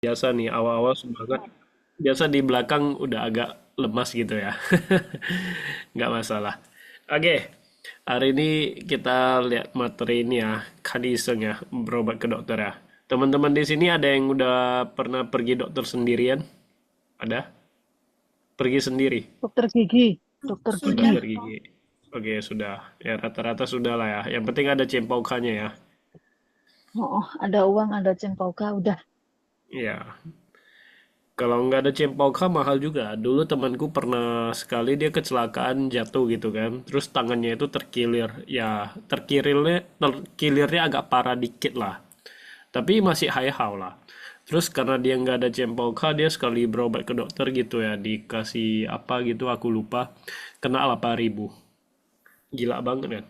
Biasa nih awal-awal semangat. Biasa di belakang udah agak lemas gitu ya. Nggak masalah. Oke, hari ini kita lihat materi ini ya, kadiseng ya, berobat ke dokter ya. Teman-teman di sini ada yang udah pernah pergi dokter sendirian? Ada? Pergi sendiri? Dokter gigi, dokter gigi. Dokter gigi. Oke, sudah. Ya rata-rata sudah lah ya. Yang penting ada cempaukannya ya. Oh, ada uang, ada cempaka, udah. Ya, kalau nggak ada cempauka mahal juga. Dulu temanku pernah sekali dia kecelakaan jatuh gitu kan. Terus tangannya itu terkilir. Ya, terkilirnya agak parah dikit lah. Tapi masih hai-hau lah. Terus karena dia nggak ada cempauka, dia sekali berobat ke dokter gitu ya. Dikasih apa gitu, aku lupa. Kena 8.000. Gila banget kan.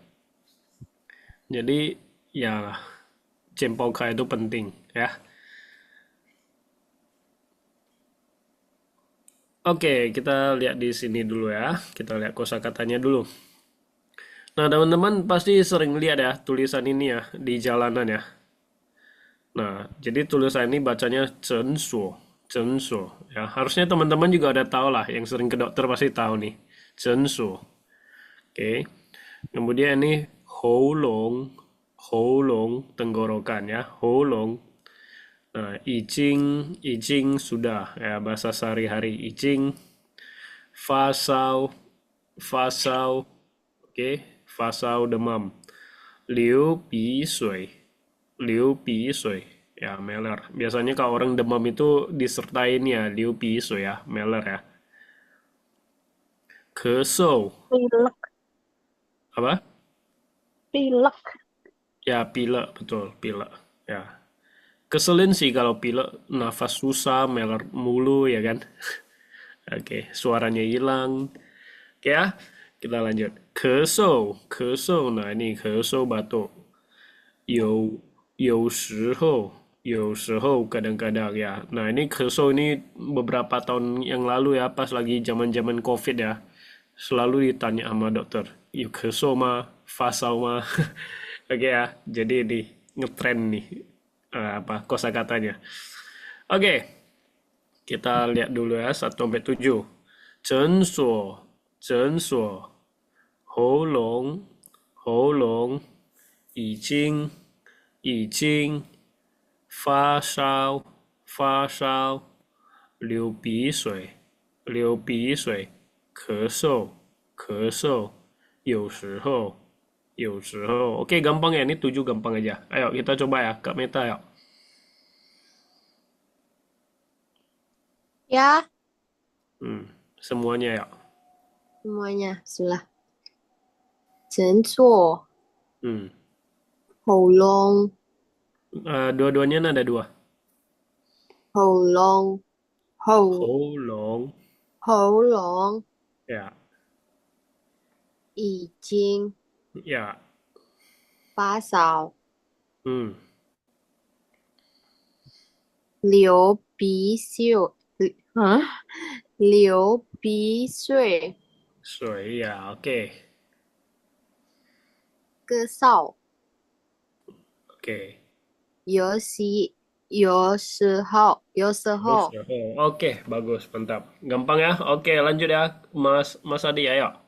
Jadi ya cempauka itu penting ya. Oke, kita lihat di sini dulu ya. Kita lihat kosakatanya dulu. Nah, teman-teman pasti sering lihat ya tulisan ini ya di jalanan ya. Nah, jadi tulisan ini bacanya censo, censo. Ya, harusnya teman-teman juga ada tahu lah, yang sering ke dokter pasti tahu nih. Censo. Oke. Kemudian ini holong, holong tenggorokan ya, holong. Nah, icing sudah ya bahasa sehari-hari icing, fasau, fasau, oke, fasau demam. Liu pi sui. Liu pi sui. Ya, meler. Biasanya kalau orang demam itu disertain ya liu pi sui ya, meler ya. Kesau. Pilek, Apa? pilek. Ya, pilek. Betul, pilek. Ya. Keselin sih kalau pilek, nafas susah, meler mulu ya kan. Oke, suaranya hilang. Oke ya, kita lanjut. Kesau, kesau. Nah, ini kesau batuk. 有时候kadang-kadang ya. Nah ini keso ini beberapa tahun yang lalu ya pas lagi zaman-zaman COVID ya. Selalu ditanya sama dokter, yuk keso mah, fasau mah. Oke ya, jadi ini ngetren nih apa kosakatanya. Oke, kita lihat dulu ya 1 sampai 7. 诊所，诊所，喉咙，已经，发烧，发烧，流鼻水，流鼻水，咳嗽，咳嗽，有时候，有时候. Oke, gampang ya. Ini 7 gampang aja. Ayo, kita coba ya. Kak Meta, yuk. Ya, Semuanya ya. semuanya sudah. 诊所、Hmm. 喉咙、Dua-duanya ada dua. 喉咙、喉 Holong. 喉咙 Ya, 已经 ya. 发烧、Hmm. 流鼻水，啊，流鼻水、Sorry, ya. Oke. 咳嗽，Oke. 有时候，Oke, bagus, mantap. Gampang ya. Oke, lanjut ya, Mas Adi, ayo.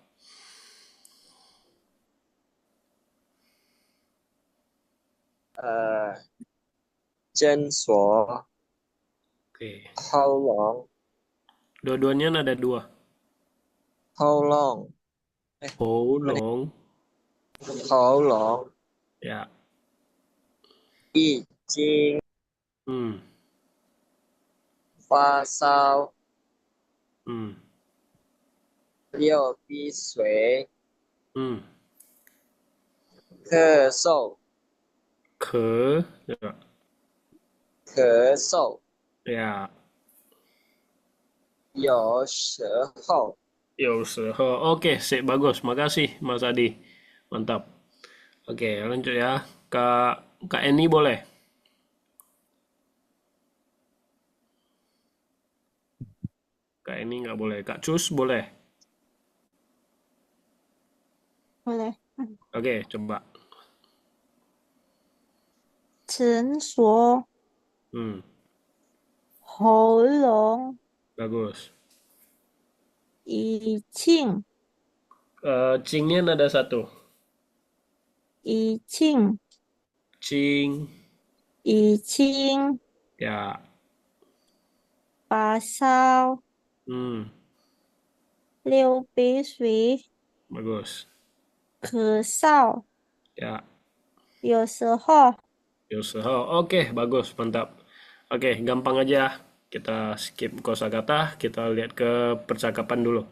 诊所、Oke. 喉咙、Dua-duanya ada dua. 喉咙，哎，mana Holong. 喉咙 Ya. 已经 Hmm. 发烧、Hmm. 流鼻水、Hmm. 咳嗽、Ke. Ya. 咳嗽，Ya. 有时候 Oke, sip, bagus. Makasih, Mas Adi. Mantap. Oke, lanjut ya. Kak Eni boleh? Kak Eni nggak boleh. Kak Cus boleh? Boleh. Oke, coba. 诊所、Hmm. 喉咙 Bagus. 已经 Cingnya ada satu. 已经 Cing. 已经 Ya. 发烧 Hmm. 流鼻水 Bagus. 咳嗽 Ya. 有时候 Oke, bagus, mantap. Oke, gampang aja. Kita skip kosakata, kita lihat ke percakapan dulu.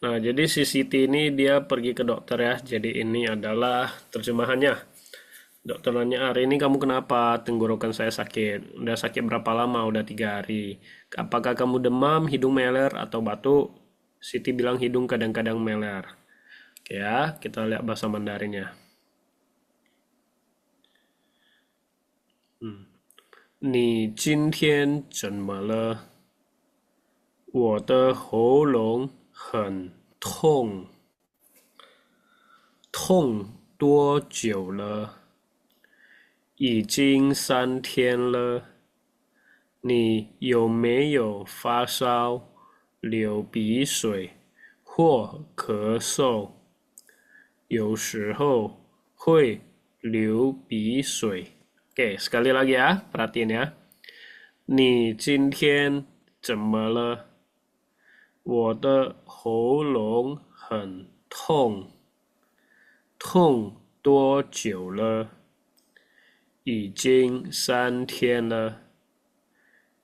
Nah, jadi si Siti ini dia pergi ke dokter ya. Jadi ini adalah terjemahannya. Dokter nanya, hari ini kamu kenapa? Tenggorokan saya sakit. Udah sakit berapa lama? Udah 3 hari. Apakah kamu demam, hidung meler, atau batuk? Siti bilang hidung kadang-kadang meler. Oke ya, kita lihat bahasa Mandarinnya. 你今天怎么了？我的喉咙很痛，痛多久了？已经3天了。你有没有发烧、流鼻水或咳嗽？有时候会流鼻水。Oke, sekali lagi ya, perhatiin ya. 你今天怎么了？我的喉咙很痛，痛多久了？已经3天了。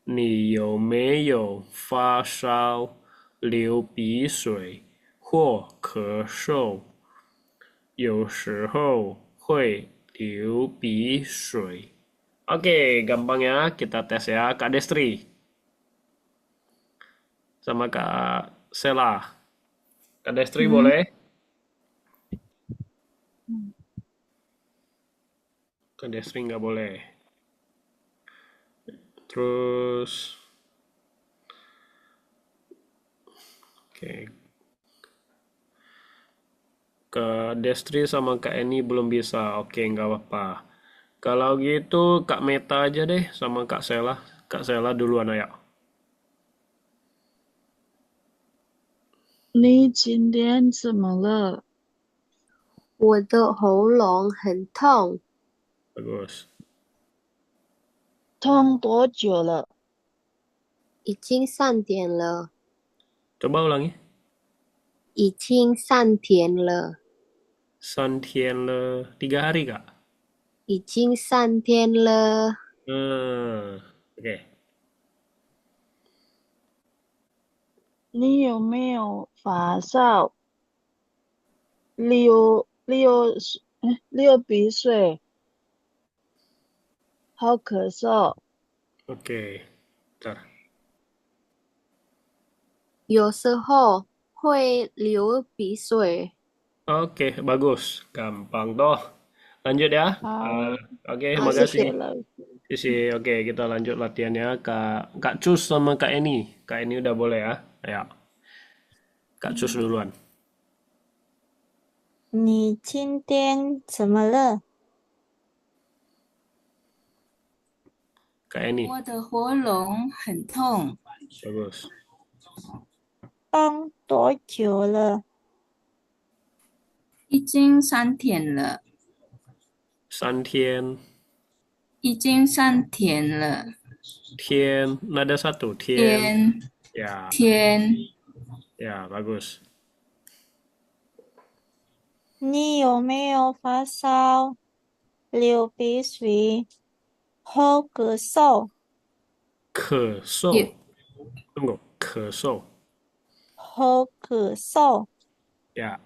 你有没有发烧、流鼻水或咳嗽？有时候会流鼻水。Oke, gampang ya. Kita tes ya. Kak Destri sama Kak Sela. Kak Destri boleh? Kak Destri nggak boleh. Terus, oke. Kak Destri sama Kak Eni belum bisa. Oke, nggak apa-apa. Kalau gitu Kak Meta aja deh sama Kak Sela. Kak Sela duluan ayo. 你今天怎么了？我的喉咙很痛， Bagus. 痛多久了？已经3天了， Coba ulangi. 已经3天了， 3天了. 3 hari, Kak? 已经3天了。Oke. 你有没有发烧？流鼻水，好咳嗽。Oke. Bentar. 有时候会流鼻水。 Oke, bagus. Gampang toh. Lanjut ya. 好，Oke, 好，谢 makasih. 谢。了。Sisi, oke, kita lanjut latihannya. Kak Cus sama Kak Eni. Kak Eni udah boleh ya. Ayo. Kak Cus duluan. 你今天怎么了？ Kak Eni. 我的喉咙很痛， Bagus. 痛多久了？已经3天了， 3天. 已经3天了。 Tien. Nada satu. Tien. 天 Ya. 天， Ya, bagus. 你有没有发烧、流鼻水或咳嗽？咳嗽.有 Tunggu. 咳嗽. 或咳嗽？ Ya.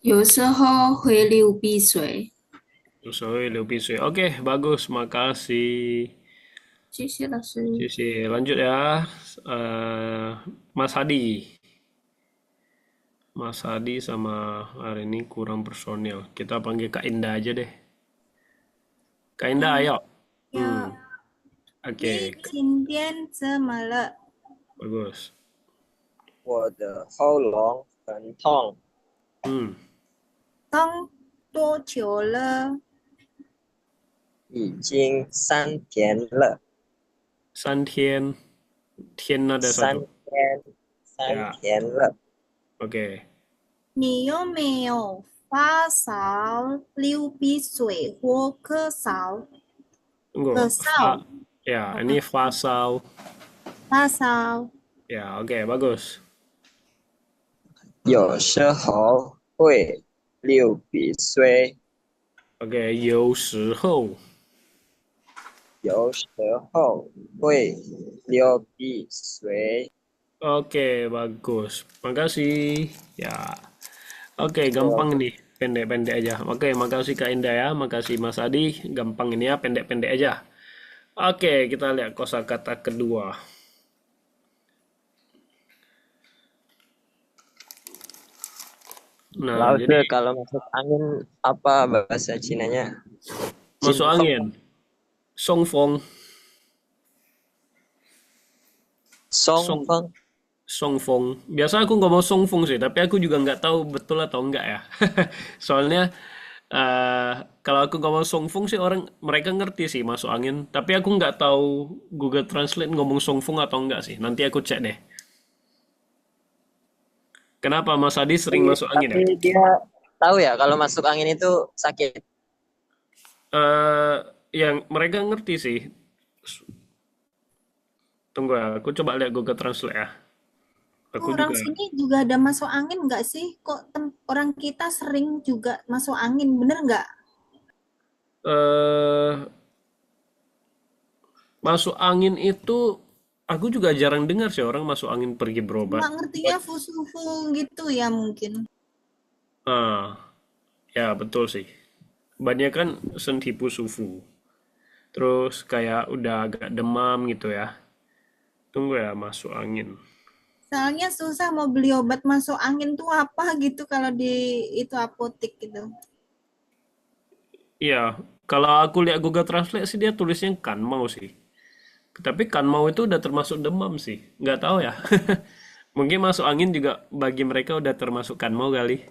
有时候会流鼻水。 Sorry, lebih sih. Oke, bagus. Makasih. 谢谢老师。 Sisi, lanjut ya. Mas Hadi. Mas Hadi sama hari ini kurang personil. Kita panggil Kak Indah aja deh. Kak Indah, ayo. 有， Oke, 你今天怎么了？ bagus. 我的喉咙很痛， Hmm, 痛多久了？已经3天了， 3天 天ada 三 satu 天，三 ya 天了。 oke 你有没有发烧、流鼻水或咳嗽？ tunggu 咳嗽， ya ini fasal 发烧。 ya oke bagus 有时候会流鼻水， oke 有时候有时候会流鼻水。 oke bagus makasih ya oke gampang nih pendek-pendek aja oke makasih Kak Indah ya makasih Mas Adi gampang ini ya pendek-pendek aja oke kita lihat kosakata kedua nah Laut jadi kalau masuk angin apa bahasa Cinanya? masuk Cinfeng. angin songfong song Songfeng. songfong biasa aku ngomong songfong sih tapi aku juga nggak tahu betul atau enggak ya soalnya kalau aku ngomong songfong sih orang mereka ngerti sih masuk angin tapi aku nggak tahu Google Translate ngomong songfong atau enggak sih nanti aku cek deh kenapa Mas Adi sering masuk angin ya Tapi dia tahu ya kalau masuk angin itu sakit. eh yang mereka ngerti sih tunggu ya aku coba lihat Google Translate ya aku Orang juga sini juga ada masuk angin nggak sih? Kok orang kita sering juga masuk angin, bener nggak? eh masuk angin itu aku juga jarang dengar sih orang masuk angin pergi berobat. Cuma ngertinya fusu-fu gitu ya mungkin. Ah, ya betul sih. Banyak kan sentipu sufu. Terus kayak udah agak demam gitu ya. Tunggu ya masuk angin. Soalnya susah mau beli obat masuk angin tuh apa gitu kalau di itu apotek gitu. Iya, kalau aku lihat Google Translate sih dia tulisnya kan mau sih. Tapi kan mau itu udah termasuk demam sih. Nggak tahu ya. Mungkin masuk angin juga bagi mereka udah termasuk kan mau kali.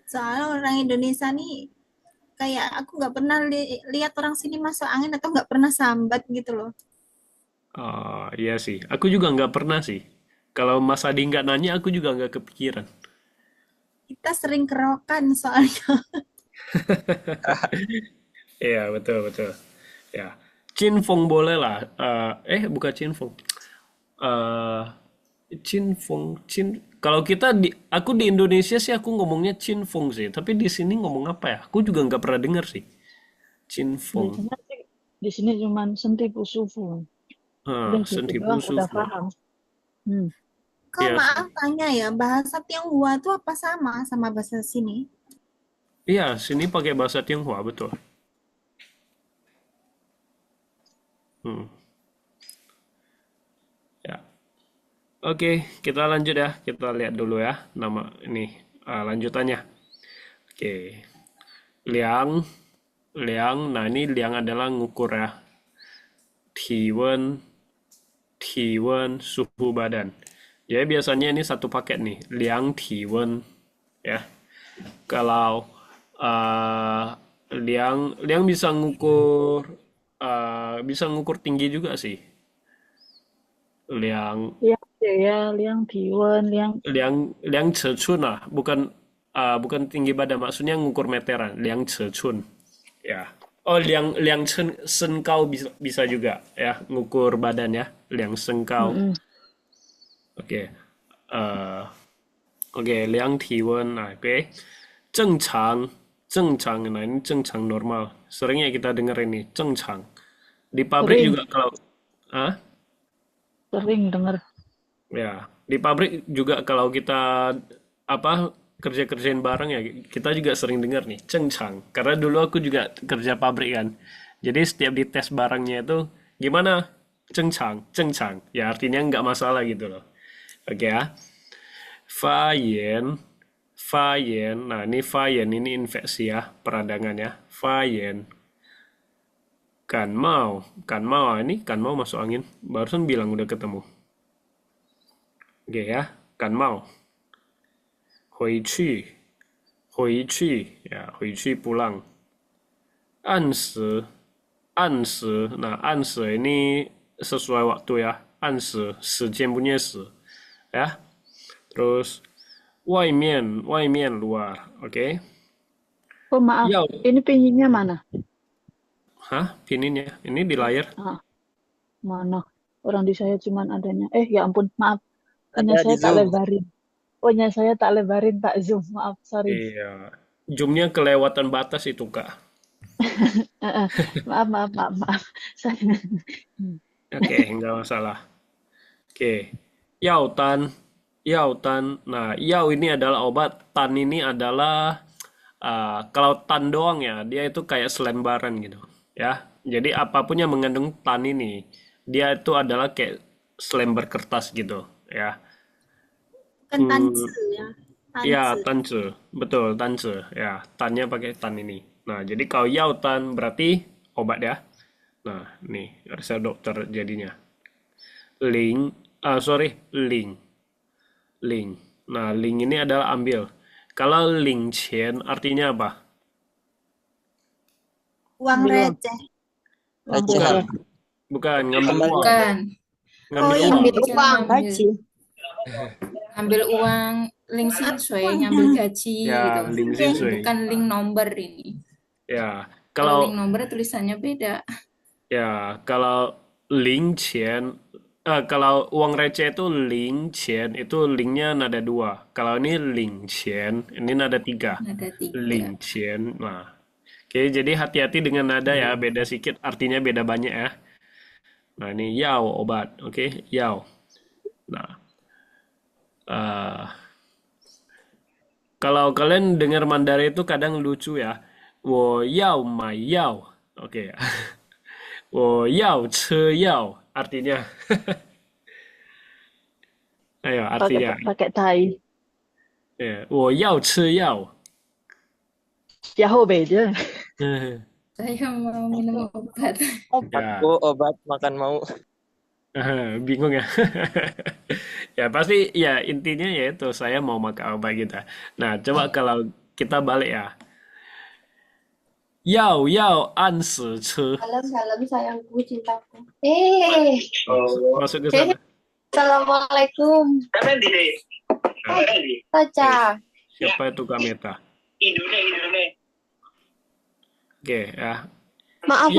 Soalnya orang Indonesia nih kayak aku nggak pernah lihat orang sini masuk angin atau nggak pernah sambat gitu loh. Ah, iya sih. Aku juga nggak pernah sih. Kalau Mas Adi nggak nanya, aku juga nggak kepikiran. Kita sering kerokan soalnya. Iya, betul, betul. Ya, Cinfong boleh lah. Bukan Cinfong. Eh, Cinfong, Kalau kita aku di Indonesia sih aku ngomongnya Cinfong sih. Tapi di sini ngomong apa ya? Aku juga nggak pernah dengar sih. Cinfong. Biasanya sih di sini cuman sentipu sufu. Udah gitu Sentipu doang, udah sufu. paham. Hmm. Kau Iya sih. maaf tanya ya, bahasa Tionghoa tuh apa sama bahasa sini? Iya, sini pakai bahasa Tionghoa, betul. Hmm, ya. Oke, kita lanjut ya. Kita lihat dulu ya nama ini lanjutannya. Oke, liang, liang. Nah ini liang adalah ngukur ya. Tiwen, tiwen suhu badan. Jadi biasanya ini satu paket nih, liang tiwen ya. Kalau uh, liang liang bisa ngukur tinggi juga sih. Liang Liang ya, liang tiwen, liang liang liang cecun lah, bukan tinggi badan, maksudnya ngukur meteran, liang cecun. Ya. Oh, liang liang senkau bisa juga ya, ngukur badan ya, liang senkau. mm-mm. Oke. Eh, oke, liang tiwen. Nah, oke. Zhengchang, zhengchang. Nah, ini zhengchang normal. Seringnya kita dengar ini, zhengchang. Di pabrik Sering, juga kalau ah sering dengar. ya, di pabrik juga kalau kita apa kerja-kerjain bareng ya, kita juga sering dengar nih, cengcang. Karena dulu aku juga kerja pabrik kan. Jadi setiap dites barangnya itu gimana? Cengcang, cengcang. Ya artinya nggak masalah gitu loh. Oke ya. Fayen, fayen. Nah ini fayen ini infeksi ya, peradangan ya. Fayen. Kan mau ini kan mau masuk angin. Barusan bilang udah ketemu. Oke ya, kan mau. 回去，回去 ya 回去 pulang. 按时按时. Nah, 按时 ini sesuai waktu ya. 按时, 时间 punya 时. Ya. Terus 外面 luar. Oke. Oh maaf, Yao. ini pinginnya mana? Hah? Pininnya. Ini di layar. Ah, mana? Orang di saya cuman adanya. Ya ampun, maaf. Punya Ada saya di tak Zoom. lebarin. Punya saya tak lebarin, tak zoom. Maaf, sorry. Iya. Zoom-nya kelewatan batas itu, Kak. Maaf. Saya Oke, nggak masalah. Oke. Yao tan. Nah, yao ini adalah obat, tan ini adalah kalau tan doang ya, dia itu kayak selembaran gitu, ya. Jadi apapun yang mengandung tan ini, dia itu adalah kayak selembar kertas gitu, ya. Bukan Hmm, tanci ya. ya, Tanci. tanci, betul, tanci, ya. Tannya pakai tan ini. Nah, jadi kalau yao tan berarti obat ya. Nah, nih resep dokter jadinya. Ling. Ling. Nah, ling ini adalah ambil. Kalau ling qian artinya apa? Uang ambil uang. receh. Uang Bukan. receh. Bukan, ngambil Kembali. uang. Bukan. Ngambil Koin. uang. Jangan ngambil, Gaji. ngambil uang, link sinsui, ngambil gaji Ya, gitu. ling Oke. sinsui. Bukan link nomor ini. Ya, Kalau link kalau nomor tulisannya beda. kalau ling qian kalau uang receh itu ling qian itu linknya nada 2. Kalau ini ling qian, ini nada 3. Ada 3. Ling qian. Nah, oke, jadi hati-hati dengan nada ya, beda sedikit artinya beda banyak ya. Nah, ini yao obat, oke, yao. Nah, eh, kalau kalian dengar Mandarin itu kadang lucu ya. 我要买药. Oke ya. 我要吃药. Artinya. Ayo, artinya. Pakai tai. Ya, 我要吃药. Yahoo beda. Saya mau minum obat. Ya, Aku obat makan mau. bingung ya. Ya pasti ya intinya ya itu saya mau makan obat gitu. Nah, coba kalau kita balik ya. 要按时吃. Salam sayangku, cintaku. Masuk ke sana. Assalamualaikum. Nah, Saja. siapa itu Kameta? Oke ya. Maaf.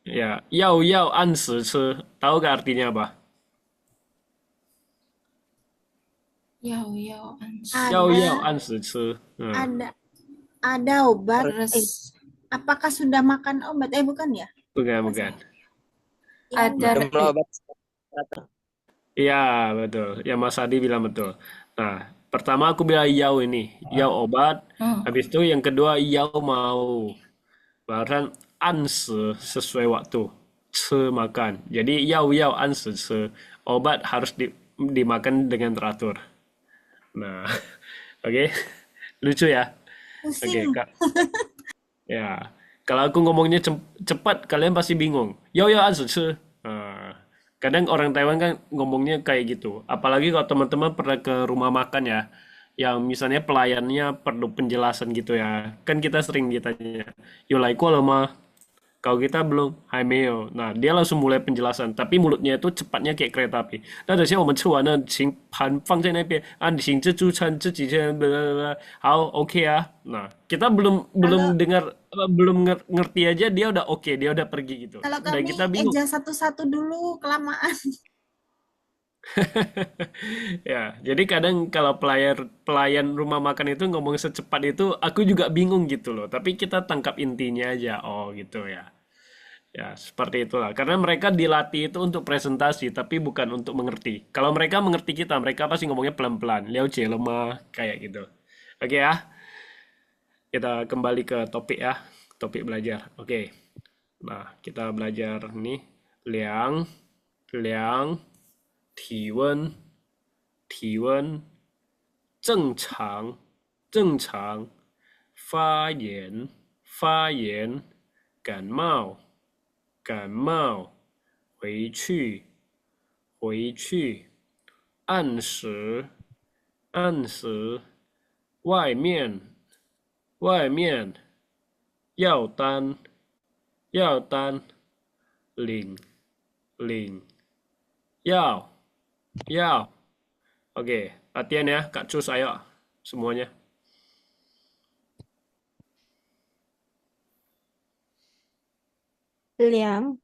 Ya, 要按时吃. Tahu gak artinya apa? Yao Ada, 按时吃. Nah, ada obat. terus Apakah sudah makan obat? Bukan ya? bukan. Ya ada udah. Jumlah obat. Iya, betul. Yang Mas Adi bilang betul. Nah, pertama aku bilang yau ini. Yau obat. oh, Habis itu yang kedua yau mau. Bahkan sesuai waktu. Ce makan. Jadi yau anse ce. Obat harus dimakan dengan teratur. Nah, oke. Lucu ya? Oke, Pusing. Kak. Ya, kalau aku ngomongnya cepat, kalian pasti bingung. Yo anse ce. Nah, kadang orang Taiwan kan ngomongnya kayak gitu. Apalagi kalau teman-teman pernah ke rumah makan ya, yang misalnya pelayannya perlu penjelasan gitu ya. Kan kita sering ditanya, yo lai kuo le ma? Kalau kita belum, hai meo. Nah, dia langsung mulai penjelasan. Tapi mulutnya itu cepatnya kayak kereta api. Nah, 等下我们吃完了，请盘放在那边啊，请自助餐自己先，好，oke ya. Nah, kita belum dengar, belum ngerti aja dia udah oke, dia udah pergi gitu. Kalau Dan kami kita bingung. eja satu-satu dulu, kelamaan. Ya, jadi kadang kalau pelayan rumah makan itu ngomong secepat itu, aku juga bingung gitu loh. Tapi kita tangkap intinya aja. Oh, gitu ya. Ya, seperti itulah. Karena mereka dilatih itu untuk presentasi, tapi bukan untuk mengerti. Kalau mereka mengerti kita, mereka pasti ngomongnya pelan-pelan. Liao jie lemah, kayak gitu. Oke ya, kita kembali ke topik ya. Topik belajar. Oke. Nah, kita belajar nih. Liang, 体温，正常，发炎，感冒，回去，按时，外面，药单， Ling. Ling. Yao. Yao. Oke, latihan ya. Kak Cus, ayo. Semuanya. 量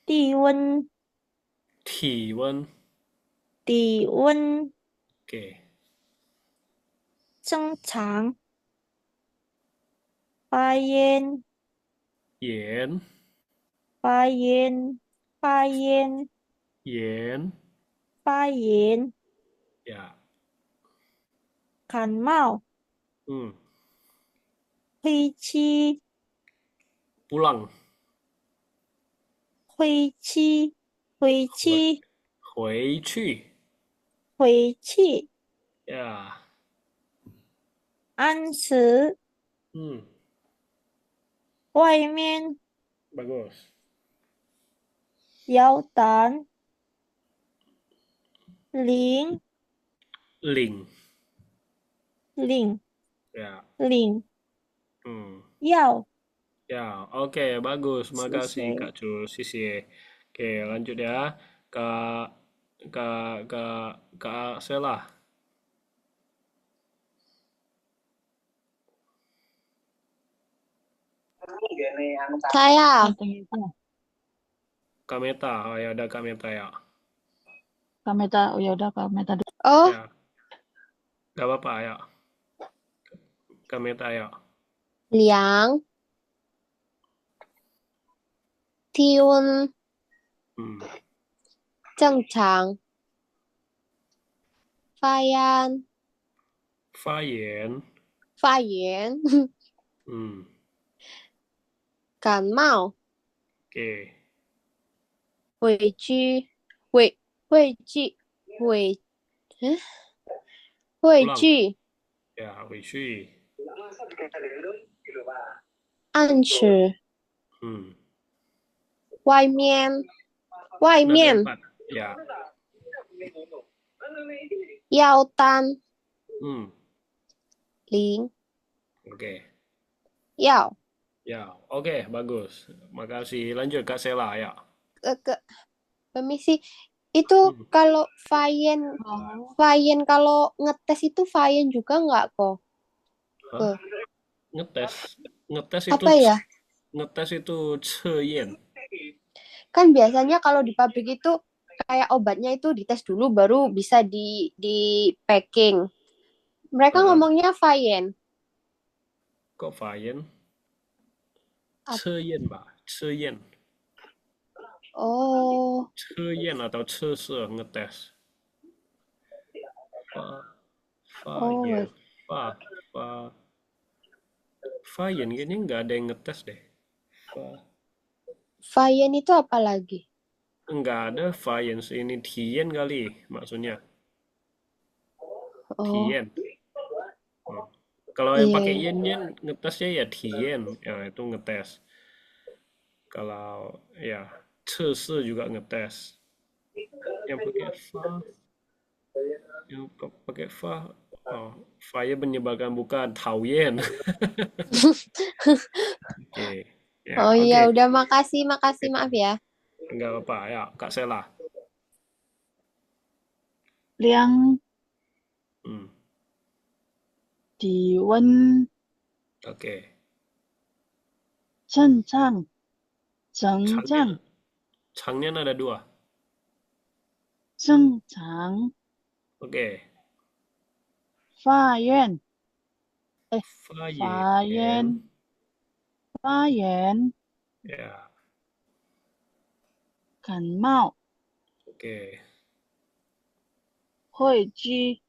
地温，体温。体温 Oke. 正常，发言， Yen. 发言，发言， Yen. 发言， Ya. 感冒， 回去， Pulang. 回去，回去，回去。回去， Ya. 按时，外面， Bagus. 摇蛋，零， Ling. 零， Ya. 零， Hmm. 要， Ya, oke, bagus. 谢 Makasih 谢。 Kak Cus. Sisi. Oke, lanjut ya. Kak Kak Kak Kak Sela. Saya. Kak Meta. Oh ya udah Kak Meta ya. Kak Meta, oh ya udah Kak Meta. Oh, Ya. Gak apa-apa ya. Kak Meta ya. 量体温 Hmm. 正常，发言， Fayen. 发言， Hmm. 感冒， Oke. 回去，回去，回 Pulang. 去， Ya, 回去。按时， Hmm. 外面，外 Nada 面， empat. Ya. 要单， Hmm. 零， Oke. 要， Ya, oke, bagus. Makasih. Lanjut Kak Sela ya. permisi. Itu kalau Fayen kalau ngetes itu Fayen juga nggak kok? Hah? Ngetes. Ngetes itu Apa ya? ngetes itu ceyen. Kan biasanya kalau di pabrik itu kayak obatnya itu dites dulu baru bisa di packing. Mereka ngomongnya Fayen. Kok Fayen? Apa? Ceyen, Pak. Ceyen. Oh, Ceyen atau cese ngetes. oh, Fayen. Fayen kayaknya nggak ada yang ngetes deh. Fayen itu apa lagi? Nggak ada Fayen ini Tien kali maksudnya. Oh, Tien. Kalau yang iya, pakai iya. yen ngetesnya ya Tien, ya itu ngetes. Kalau ya cese juga ngetes. Yang pakai fa, oh, fa-nya menyebalkan bukan Tauyen. Oke. Ya, Oh iya, oke. udah makasih, maaf ya. Enggak apa-apa ya, Kak Sela. 量 Hmm. 体温 Oke. 正常，正 Changnya, 常， changnya ada dua. 正常， Oke. 发言， Fayen. 发言，发言， Ya. 感冒， Oke. 回去，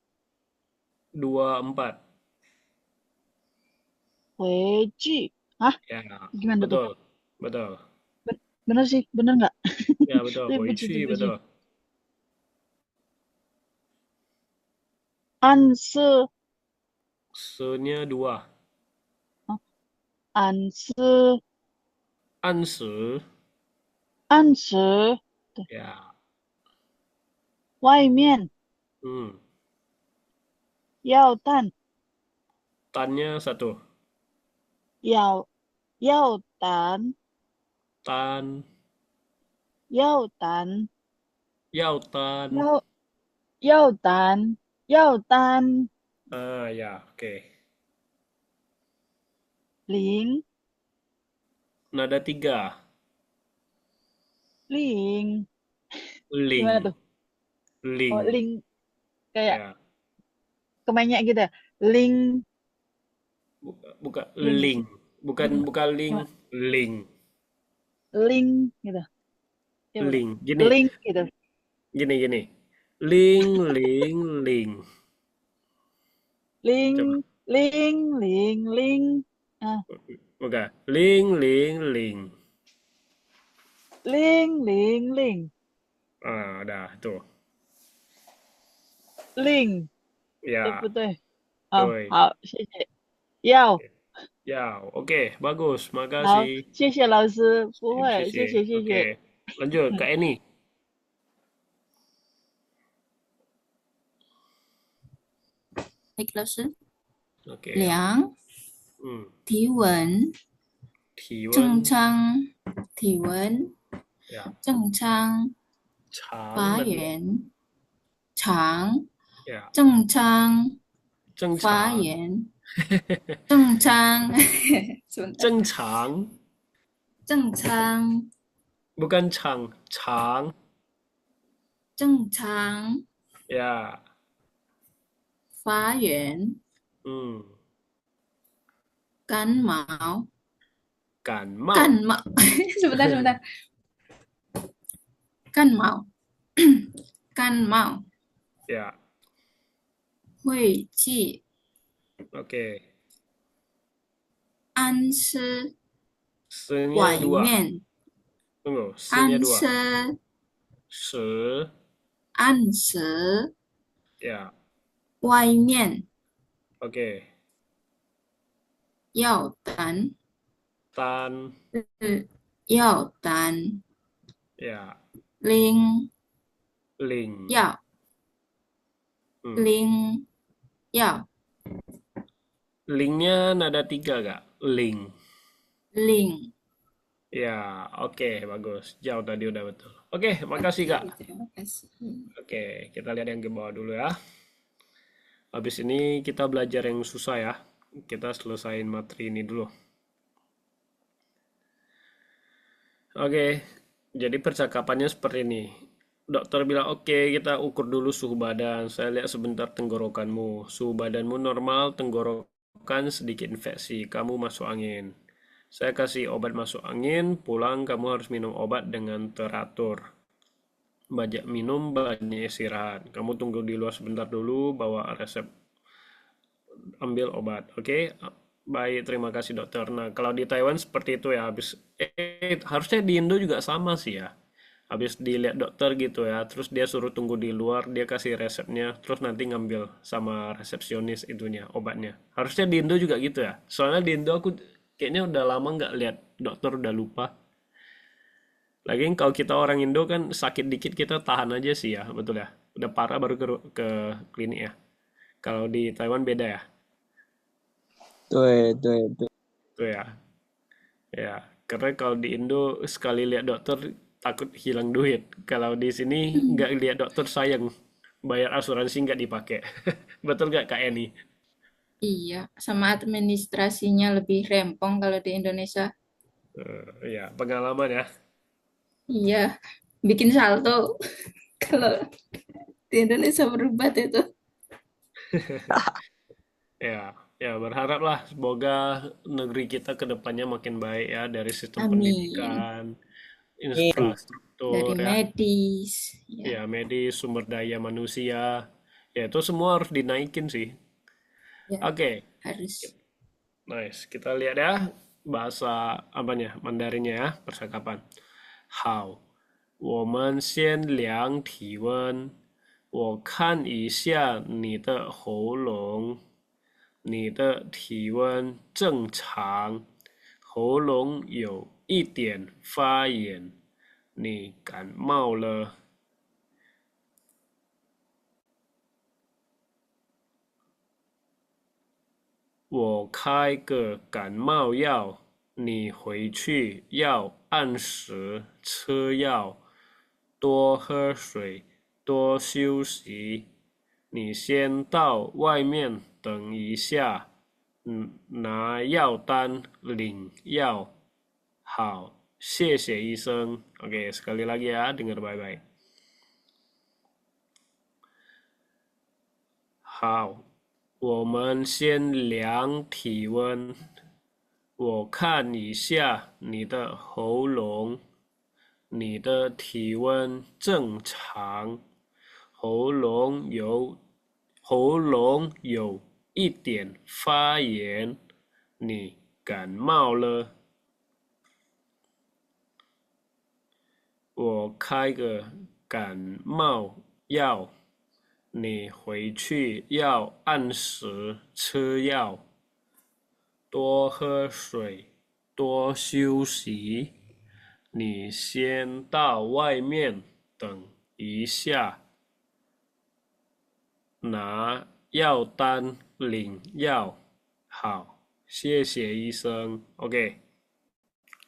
24. 回去，ah Ya. gimana tuh? Betul. Bener sih, bener nggak? Ya betul. 对不起， Hoichi 对不起。 betul. 暗示， Se-nya 2. 暗示， Anse. 暗示， Ya. 外面 Hmm. 要蛋， Tan-nya 1. 要蛋， Tan, 要单 yao tan. 要单 Ah, ya, oke. 零 Nada 3. 零 gimana Ling, tuh? Oh, ling. link kayak Ya, kemenyak gitu ya. Link, bukan link, ling. Bukan link, bukan ling, gimana? ling. Link gitu. Ya benar. Ling. Gini, Link gitu. gini. Ling, ling, ling. Coba. Link, link. Ah, Bukan. Ling, ling, ling. link. Ah, dah, tuh. Link，对不 Ya, 对？好，tuh. 好，谢谢。要，Ya, oke, bagus. 好，Makasih. 谢谢老师，不 Sip, sip, 会，谢 sip. 谢，谢谢。Oke, lanjut Kak Eni. baik 老师， Oke, 量 hmm. 体温 Tiwen, 正常体温 ya, 正常 Chang 发 nanti. 源长 Ya, 正常 Zheng 发 Chang. 源正常 sebentar Zheng Chang, 正常 bukan Chang, Chang. 正常 Ya, 发源 hmm. 感冒 Kan Mao. 感冒 sebentar 感冒感冒 Ya, 晦气 oke. 安吃 Se-nya 外 2. 面 Tunggu, se-nya 安 2. 吃 Se, 按时 ya, 外面 oke. 要单 Tan, 要单 ya, 零 Ling. 要 Hmm. 零要 Linknya nada 3 Kak? Link. 零 Ya, oke, bagus. Jauh tadi udah betul. Oke, makasih Kak. terima kasih Oke, kita lihat yang ke bawah dulu ya. Habis ini kita belajar yang susah ya. Kita selesain materi ini dulu. Oke, jadi percakapannya seperti ini. Dokter bilang, oke, kita ukur dulu suhu badan. Saya lihat sebentar tenggorokanmu. Suhu badanmu normal, tenggorokan sedikit infeksi. Kamu masuk angin. Saya kasih obat masuk angin, pulang kamu harus minum obat dengan teratur. Banyak minum, banyak istirahat. Kamu tunggu di luar sebentar dulu, bawa resep, ambil obat. Oke? Baik, terima kasih dokter. Nah, kalau di Taiwan seperti itu ya, harusnya di Indo juga sama sih ya. Habis dilihat dokter gitu ya, terus dia suruh tunggu di luar, dia kasih resepnya, terus nanti ngambil sama resepsionis itunya, obatnya. Harusnya di Indo juga gitu ya. Soalnya di Indo aku kayaknya udah lama nggak lihat dokter, udah lupa. Lagi kalau kita orang Indo kan sakit dikit kita tahan aja sih ya, betul ya. Udah parah baru ke klinik ya. Kalau di Taiwan beda ya. 对对对， Tuh ya. Ya, karena kalau di Indo sekali lihat dokter takut hilang duit. Kalau di sini nggak lihat dokter sayang. Bayar asuransi nggak dipakai. Betul nggak Kak Eni? iya sama administrasinya lebih rempong kalau di Indonesia Ya, pengalaman ya. iya bikin salto kalau di Indonesia berobat itu Ya, ya berharaplah semoga negeri kita ke depannya makin baik ya dari sistem amin pendidikan, in infrastruktur dari ya, medis ya ya medis, sumber daya manusia. Ya itu semua harus dinaikin sih. ya Oke, harus nice. Kita lihat ya bahasa apanya, Mandarinnya ya, percakapan. 好，我们先量体温。我看一下你的喉咙，你的体温正常，喉咙有一点发炎，你感冒了。我开个感冒药你回去要按时吃药，多喝水，多休息。你先到外面等一下，拿药单领药。好，谢谢医生。Oke, sekali lagi ya, dengar baik-baik. 好，我们先量体温。我看一下你的喉咙，你的体温正常，喉咙有一点发炎，你感冒了。我开个感冒药，你回去要按时吃药，多喝水，多休息。你先到外面等一下，拿药单领药。好，谢谢医生。Oke,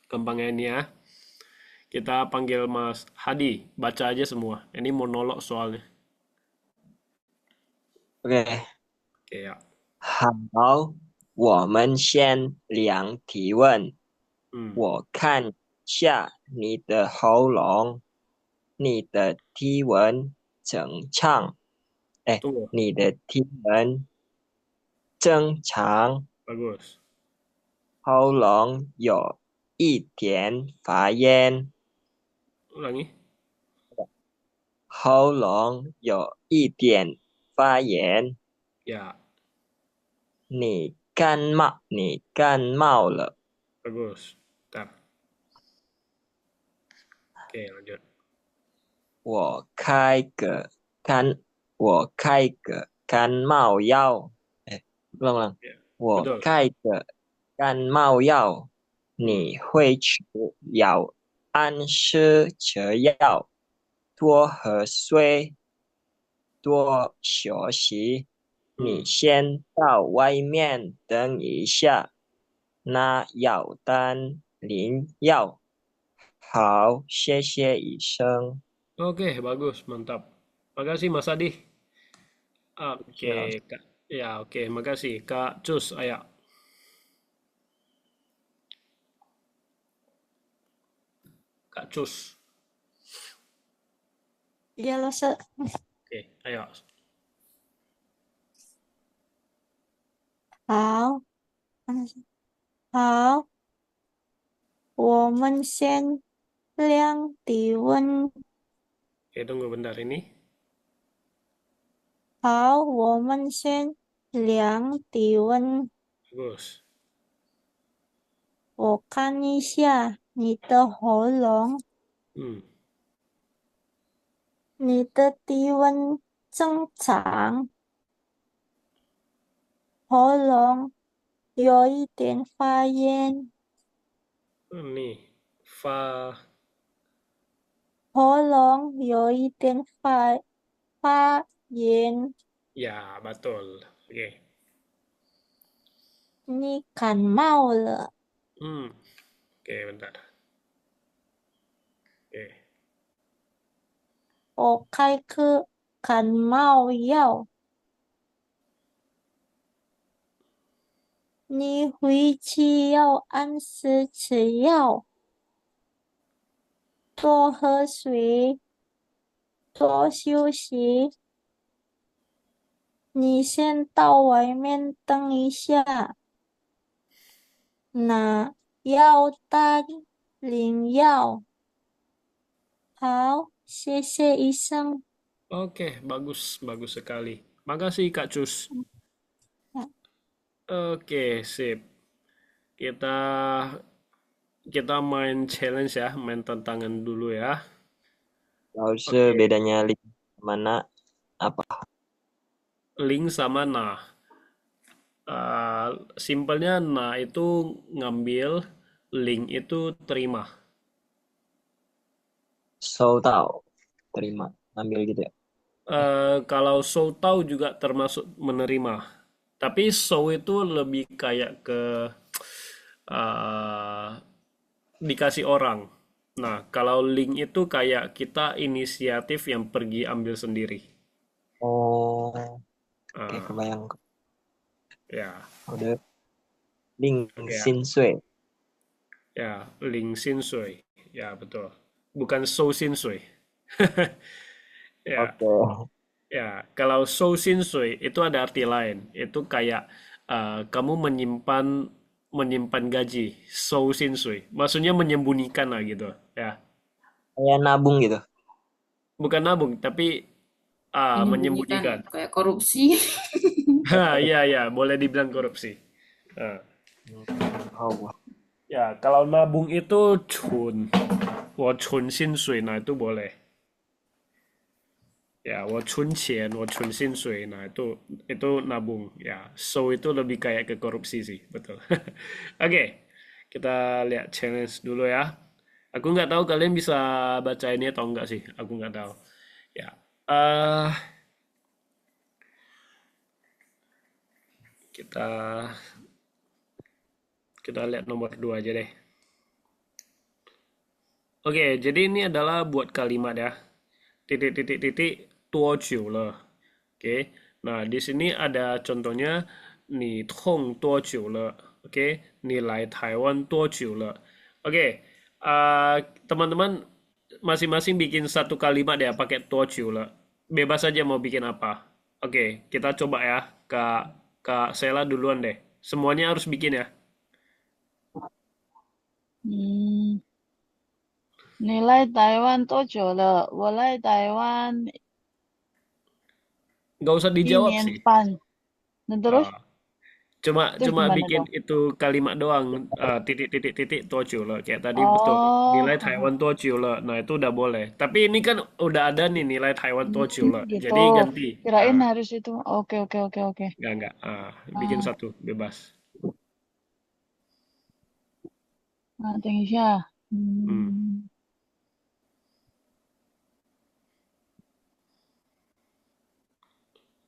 gampangnya ini ya. Kita panggil Mas Hadi, baca aja semua. Ini monolog soalnya. OK， Oke ya. 好，我们先量体温。我看下你的喉咙，你的体温正常。Tunggu, 你的体温正常， bagus. 喉咙有一点发炎， Ulangi. 喉咙有一点发炎。 Ya, 你感冒了。 bagus. Bentar. Oke, lanjut. 我开个感冒药。ulang. Ya, 我 betul. 开个感冒药，你回去要按时吃药，多喝水，多休息。你先到外面等一下，拿药单领药。好，谢谢医生。 Oke, bagus, mantap. Makasih Mas Hadi. Oke, Kak. Ya, oke, makasih. Kak Cus, ayo. Kak Cus. Ya, Lasse. Oke, ayo. 好，好，我们先量体温。 Oke, tunggu bentar ini. 好，我们先量体温。 Bagus. 我看一下你的喉咙，你的体温正常，喉咙有一点发炎， Nih, 喉咙有一点发炎， ya, betul. Oke. 你感冒了。 Oke, bentar. Oke. 我开颗感冒药，你回去要按时吃药，多喝水，多休息。你先到外面等一下，拿药单领药。好，谢谢医生。 Oke, bagus, bagus sekali. Makasih Kak Cus. Oke, sip. Kita main challenge ya, main tantangan dulu ya. Tahu bedanya link mana apa? Link sama nah. Simpelnya nah itu ngambil, link itu terima. So tahu terima ambil gitu ya. Kalau show tahu juga termasuk menerima. Tapi show itu lebih kayak ke eh, dikasih orang. Nah, kalau link itu kayak kita inisiatif yang pergi ambil sendiri. Oh, oke, Ah, kebayang. ya, Udah. Ling oke ya, Xin Sui. ya, link sin sui. Ya, betul. Bukan shou sin sui. Ya, Oke. ya. Kalau shou sin sui itu ada arti lain. Itu kayak kamu menyimpan gaji. Shou sin sui. Maksudnya menyembunyikan lah gitu. Ya, Kayak nabung gitu. bukan nabung, tapi Menyembunyikan menyembunyikan. kayak korupsi. Iya, ya, boleh dibilang korupsi. Nah, Oh, ya, kalau nabung itu chun, wo chun xin sui, nah itu boleh. Ya, wo chun qian, wo chun xin sui, nah itu nabung. Ya, so itu lebih kayak ke korupsi sih, betul. Oke, kita lihat challenge dulu ya. Aku nggak tahu kalian bisa baca ini atau enggak sih, aku nggak tahu. Ya, eh kita kita lihat nomor 2 aja deh. Oke, jadi ini adalah buat kalimat ya. Titik-titik-titik tuo jiu le. Oke. Nah, di sini ada contohnya ni tong tuo jiu le. Oke, ni lai Taiwan tuo jiu le. Oke. Teman-teman masing-masing bikin satu kalimat ya pakai tuo jiu le. Bebas aja mau bikin apa. Oke, kita coba ya. Kak Sela duluan deh. Semuanya harus bikin ya. Hmm, 你来台湾多久了？我来台湾Nggak usah 一 dijawab 年 sih. 半。那 terus Ah, Cuma terus cuma gimana bikin dong? itu kalimat doang, titik-titik-titik tojo le. Kayak tadi betul. Oh, Nilai Taiwan tojo le. Nah, itu udah boleh. Tapi ini kan udah ada nih nilai Taiwan tojo le. gitu. Jadi ganti. Kirain harus itu. Oke, oke, oke, oke. Enggak. Bikin Ah, satu, bebas. 等一下。 Hmm.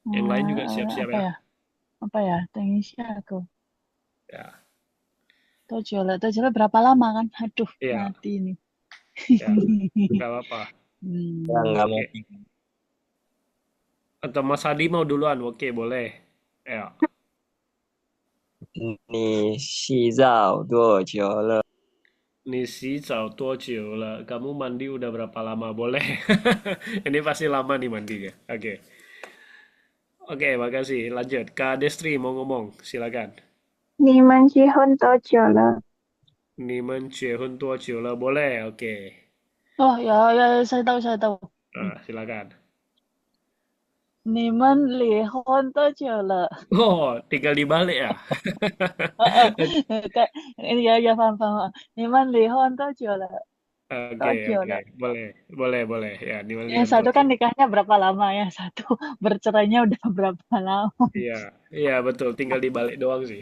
Yang lain juga siap-siap apa ya. ya? Apa ya? 等一下aku. Ya, Tojo le berapa lama kan? Aduh, iya, mati ini. ya. Nggak apa-apa. ya nggak mau. Oke. Atau Mas Hadi mau duluan? Oke, boleh. Ya. 你洗澡多久了？ Nih洗澡多久了? Kamu mandi udah berapa lama? Boleh. Ini pasti lama nih mandinya. Oke. Oke, makasih. Lanjut. Kak Destri mau ngomong. Silakan. 你们结婚多久了？ Nimen Jehun tua Jiola. Boleh. Oke. Oh ya, ya, saya tahu, saya tahu. Nah, silakan. 你们离婚多久了？ Oh, tinggal dibalik ya? Kayak ini ya, paham, paham. 你们离婚多久了？ Oke, 多久 oke. 了？ Boleh. Ya, Nimen Yang Lihan satu tua kan Jiola. nikahnya berapa lama, yang satu bercerainya udah berapa lama. Iya, betul. Tinggal dibalik doang sih.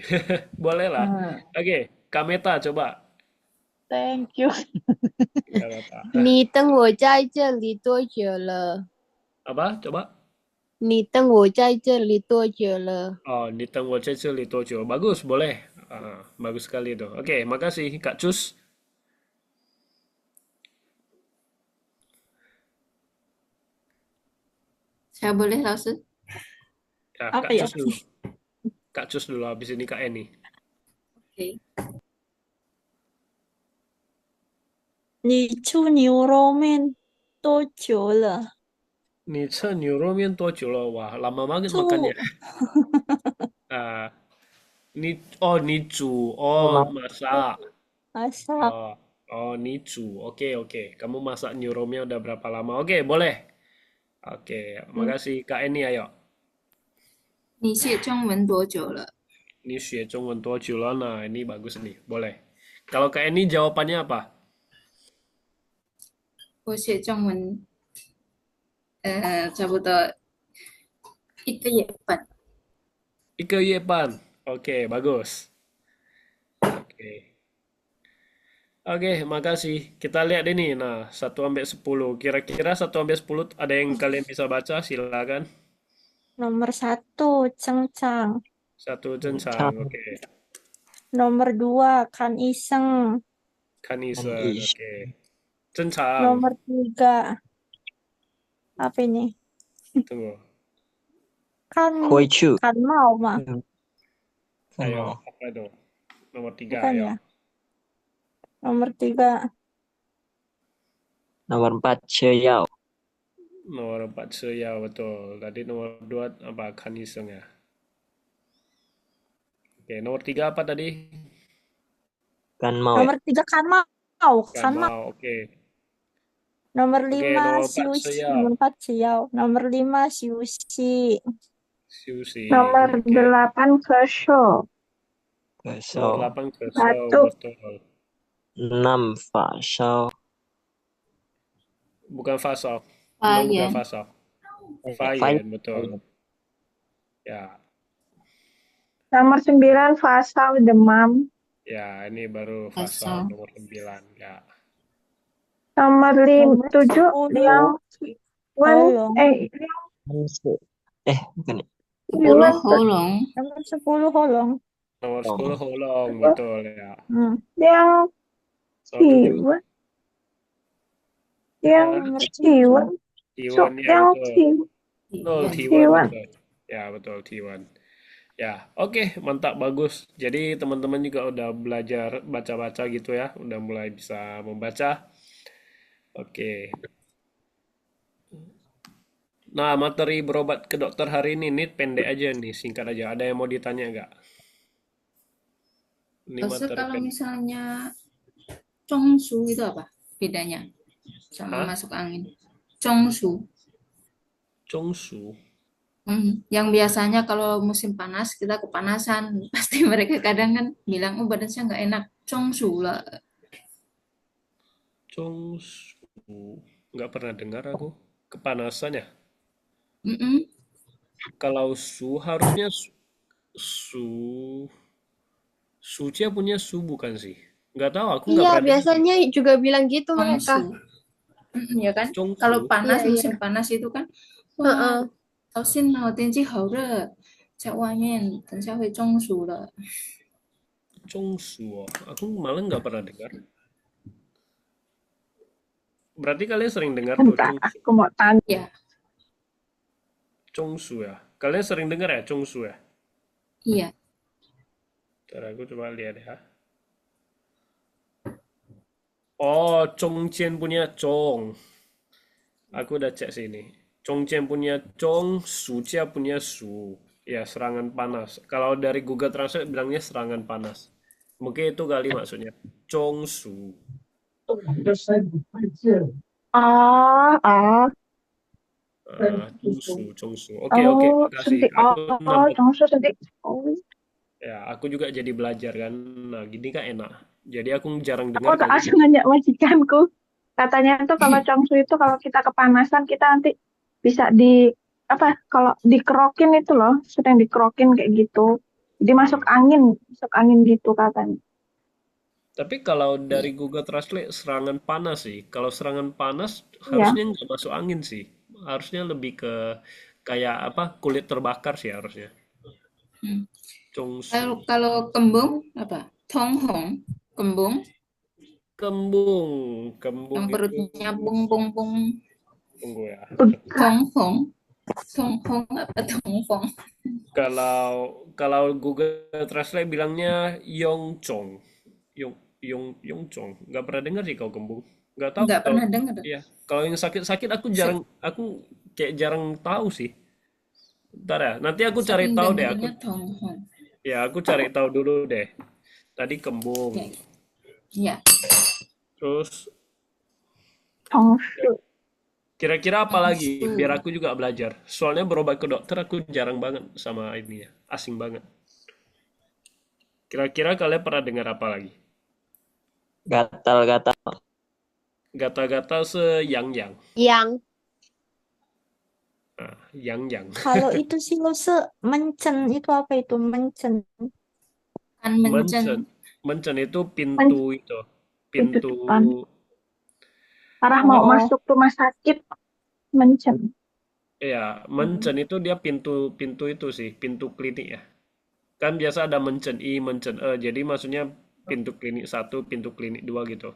Boleh lah. Oke, Kameta coba. Thank you. Nggak apa-apa. 你等我在这里多久了？ Apa? Coba. 你等我在这里多久了？ Oh, di Tengwo Cecil di Tojo. Bagus, boleh. Bagus sekali itu. Oke, makasih Kak Cus. Saya boleh langsung? Ya, Apa Kak ya? Cus dulu. Kak Cus dulu, habis ini Kak Eni. Oke. 你吃牛肉面多久了？ Ni ce Neuromian Tojo loh. Wah, lama banget 住 makannya. Ah, ni cu. Oh, masak. masak Ni cu. Oke. Kamu masak Neuromia udah berapa lama? Oke, boleh. Oke, makasih Kak Eni, ayo. 你学中文多久了？ Ini Xue Zhongwen Tojo loh. Nah, ini bagus nih. Boleh. Kalau Kak Eni jawabannya apa? 我学中文，差不多1个月半。 Ike Yepan. Oke, bagus. Oke, makasih. Kita lihat ini. Nah, 1 sampai 10. Kira-kira 1 sampai 10 ada yang kalian bisa baca? Silakan. nomor 1 cengcang 1 Cencang. Oke. Nomor 2, kan iseng. Kan Kan iseng, is oke. Cencang. Nomor 3, apa ini? Tunggu. Kan Hui chu. kan mau mah, Kan Ayo, mau. apa itu? Nomor 3, bukan ayo. ya? Nomor 3, Nomor 4, ceyao. Nomor 4, ya betul. Tadi nomor 2 apa? Kan iseng ya. Oke, nomor 3 apa tadi? Kan mau ya. nomor 3 kan mau, Kan kan mau. mau, oke. Nomor Oke, 5, nomor 4, siusi. ya. Nomor 4, siau. Nomor 5, siusi. Sushi, Nomor oke. 8 kesho. Nomor Keso. 8, keso, Batuk. betul. 6, fa shao. Bukan fasok. Memang bukan Fayen. fasok. Fayen. Fayen, betul. Ya, Nomor 9 fasal demam. ya ini baru fasok Fasal. nomor 9. Ya. Nomor Nomor 7 10, Liang Wan holong. Bukan ya. 10 Liang holong. Nomor 10, holong. Nomor Oh. 10 holong, betul ya. Liang Nomor 7, Ciwan. Liang Nomor 7, Ciwan. T1, ya Liang betul. Ciwan. Betul, T1, T1. betul. Ya, betul, T1. Ya, oke, mantap, bagus. Jadi teman-teman juga udah belajar baca-baca gitu ya, udah mulai bisa membaca. Oke. Nah, materi berobat ke dokter hari ini pendek aja nih, singkat aja. Ada yang mau ditanya nggak? Ini Terus materi kalau pendek. misalnya congsu itu apa bedanya sama Hah? masuk angin? Congsu. Chongsu. Yang biasanya kalau musim panas kita kepanasan, pasti mereka kadang kan bilang, oh badan saya nggak enak, congsu lah. Chongsu. Nggak pernah dengar aku. Kepanasan ya? Mm-mm. Kalau su harusnya su. Sucia punya su bukan sih? Nggak tahu, aku nggak Iya, pernah dengar. biasanya juga bilang gitu mereka. Congsu. Ya kan? Chongsu. Kalau panas, Iya, iya. musim panas itu kan, wah, Heeh. 好辛哦，天气好热，在外面等下会中暑了。 Chongsu. Oh. Aku malah nggak pernah dengar. Berarti kalian sering dengar tuh Bentar, Chongsu. aku mau tanya. Ya, Chongsu ya. Kalian sering dengar ya Chongsu ya? iya. Ntar aku coba lihat ya. Oh, Chongqian punya Chong. Aku udah cek sini. Chongqian punya Chong, Sucia punya Su. Ya, serangan panas. Kalau dari Google Translate bilangnya serangan panas. Mungkin itu kali maksudnya. Chongsu. Chongsu, Chongsu. Oke, makasih. Suntik. Aku nambah. Jongsu suntik. Ya, aku juga jadi belajar kan. Nah, gini kan enak. Jadi aku jarang Aku dengar tak kalau asal nanya majikanku. Katanya tuh kalau Jongsu itu kalau kita kepanasan kita nanti bisa kalau dikerokin itu loh, sedang dikerokin kayak gitu. Jadi masuk angin gitu katanya. Tapi kalau dari Google Translate serangan panas sih. Kalau serangan panas Iya. harusnya nggak masuk angin sih. Harusnya lebih ke kayak apa kulit terbakar sih harusnya. Hmm. Chongsu. Kalau kembung apa? Tonghong, kembung Kembung. yang Kembung itu perutnya bung bung bung. tunggu ya. Tonghong, tonghong apa tonghong? Kalau Google Translate bilangnya Yongchong. Yongchong. Nggak pernah dengar sih kalau kembung. Nggak tahu Nggak kalau pernah dengar. iya. Kalau yang sakit-sakit aku kayak jarang tahu sih. Ntar ya, nanti aku cari Saking tahu deh. dengarnya tonghong. Aku cari tahu dulu deh. Tadi kembung. Ya, ya. Terus Jongsu. kira-kira apa lagi? Chongsu. Biar aku juga belajar. Soalnya berobat ke dokter aku jarang banget sama ini ya. Asing banget. Kira-kira kalian pernah dengar apa lagi? Gatal-gatal. Gatal-gatal se-yang-yang. Yang Nah, yang-yang. Kalau itu sih lo mencen itu apa itu mencen? Kan Mencen. mencen. Mencen itu pintu itu. Pintu Pintu. depan. Arah mau Oh, masuk rumah sakit mencen. Ya, mencen itu dia pintu itu sih, pintu klinik ya. Kan biasa ada mencen I, mencen E. Jadi maksudnya pintu klinik 1, pintu klinik 2 gitu.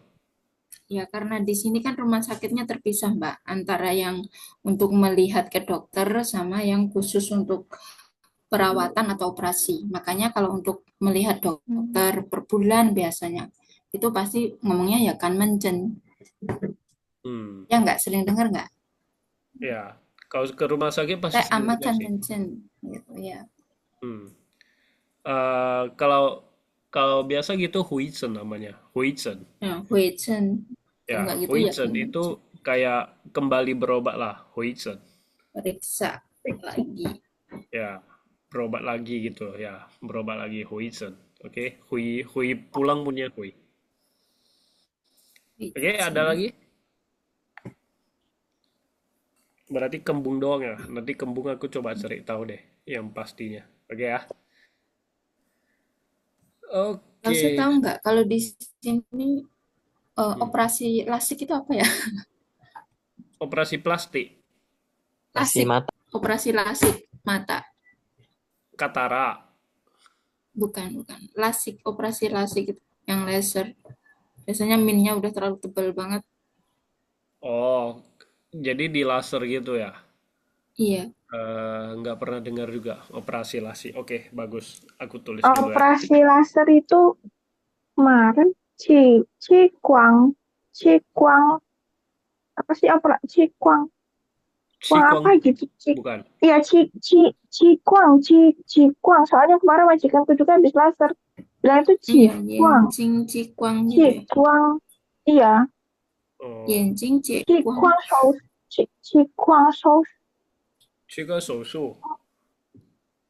Ya, karena di sini kan rumah sakitnya terpisah, Mbak, antara yang untuk melihat ke dokter sama yang khusus untuk perawatan atau operasi. Makanya kalau untuk melihat dokter per bulan biasanya, itu pasti ngomongnya ya kan mencen. Hmm, Ya nggak, sering dengar nggak? ya. Kalau ke rumah sakit pasti Teh sering amat juga kan sih. mencen. Gitu, ya. Hmm. Kalau kalau biasa gitu Huizen namanya, Huizen. Ya, Huichen. Kalau Ya, nggak gitu ya Huizen kan itu mencen. kayak kembali berobat lah, Huizen. Periksa lagi. Ya, berobat lagi gitu ya, berobat lagi Huizen. Oke, Hui Hui pulang punya Hui. Oke, ada Huichen. lagi? Berarti kembung doang ya. Nanti kembung aku coba cari tahu deh yang pastinya. Oke ya. Kalau saya Oke. tahu nggak, kalau di sini Hmm. operasi lasik itu apa ya? Operasi plastik, Kasih Lasik, mata. operasi lasik mata. katara. Bukan, bukan. Lasik, operasi lasik itu yang laser. Biasanya minnya udah terlalu tebal banget. Oh, jadi di laser gitu ya. Iya, Nggak pernah dengar juga operasi lasi. Oke, bagus. Aku tulis dulu ya. Operasi laser itu kemarin Cikuang, Cikuang, apa sih Cikuang, Kuang Qigong apa gitu, bukan. iya Cikuang, Cikuang. Soalnya kemarin majikanku juga habis laser, bilang itu iya, Cikuang, Yenjing Cikuang gitu ya. Cikuang, iya, Oh, Yenjing Cikuang. Cikuang Shou, Cikuang Shou, Qigong 手术.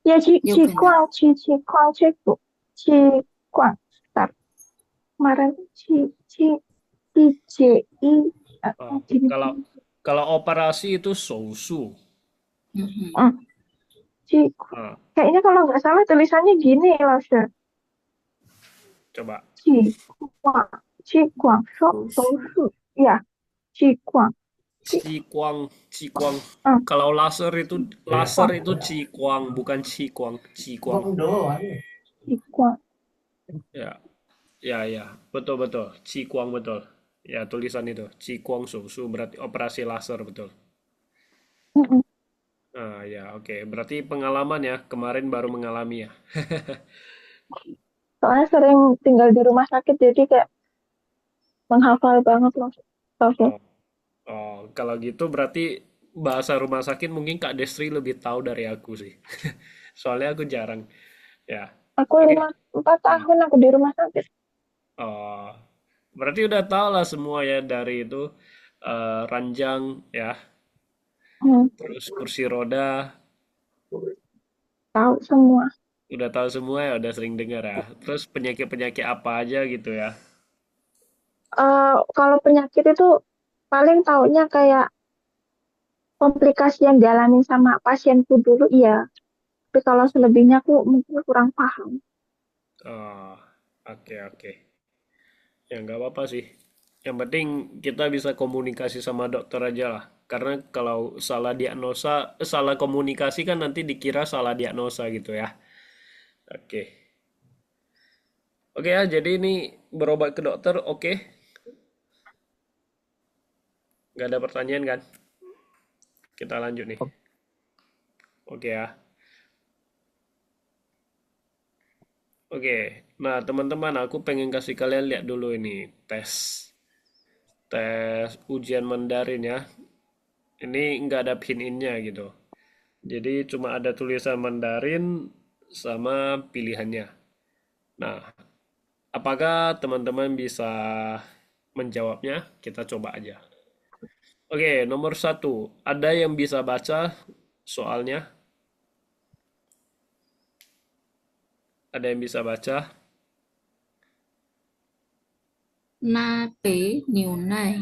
ya Yoga. Cikuang Ciku, Cikuang, Bentar. Kemarin CCI, gini. Kalau kalau operasi itu 手术. Mhm. Hmm, Ciku. Ah, Kayaknya kalau nggak salah tulisannya gini loh, Sir. coba. Cikuang, Cikuang, Shou, ya, Cikuang, Qiguang, Qiguang. hmm, Kalau laser itu Qiguang, bukan Qiguang, Qiguang. Cikuang. Ya, ya, ya, betul betul. Qiguang betul. Ya, tulisan itu Qiguang 手术 berarti operasi laser betul. Mm-mm. Ya, oke. Berarti pengalaman ya, kemarin baru mengalami ya. Soalnya sering tinggal di rumah sakit, jadi kayak menghafal banget loh. Oke. Oh, kalau gitu berarti bahasa rumah sakit mungkin Kak Destri lebih tahu dari aku sih. Soalnya aku jarang. Ya, Aku oke. 4 tahun aku di rumah sakit. Oh, berarti udah tahu lah semua ya dari itu ranjang ya, Hmm, terus kursi roda, tahu semua. udah tahu semua ya, udah sering dengar ya. Terus penyakit-penyakit apa aja gitu ya. Kalau penyakit itu paling taunya kayak komplikasi yang dialami sama pasienku dulu, iya. Tapi kalau selebihnya aku mungkin kurang paham. Oh, oke oke. Ya nggak apa-apa sih. Yang penting kita bisa komunikasi sama dokter aja lah. Karena kalau salah diagnosa, salah komunikasi kan nanti dikira salah diagnosa gitu ya. Oke. Oke ya, jadi ini berobat ke dokter, oke. Nggak ada pertanyaan kan? Kita lanjut nih. Oke ya. Oke. Nah, teman-teman, aku pengen kasih kalian lihat dulu ini tes. Tes ujian Mandarin ya. Ini nggak ada pin innya gitu. Jadi cuma ada tulisan Mandarin sama pilihannya. Nah, apakah teman-teman bisa menjawabnya? Kita coba aja. Oke, nomor 1. Ada yang bisa baca soalnya? Ada yang bisa baca? 那杯牛奶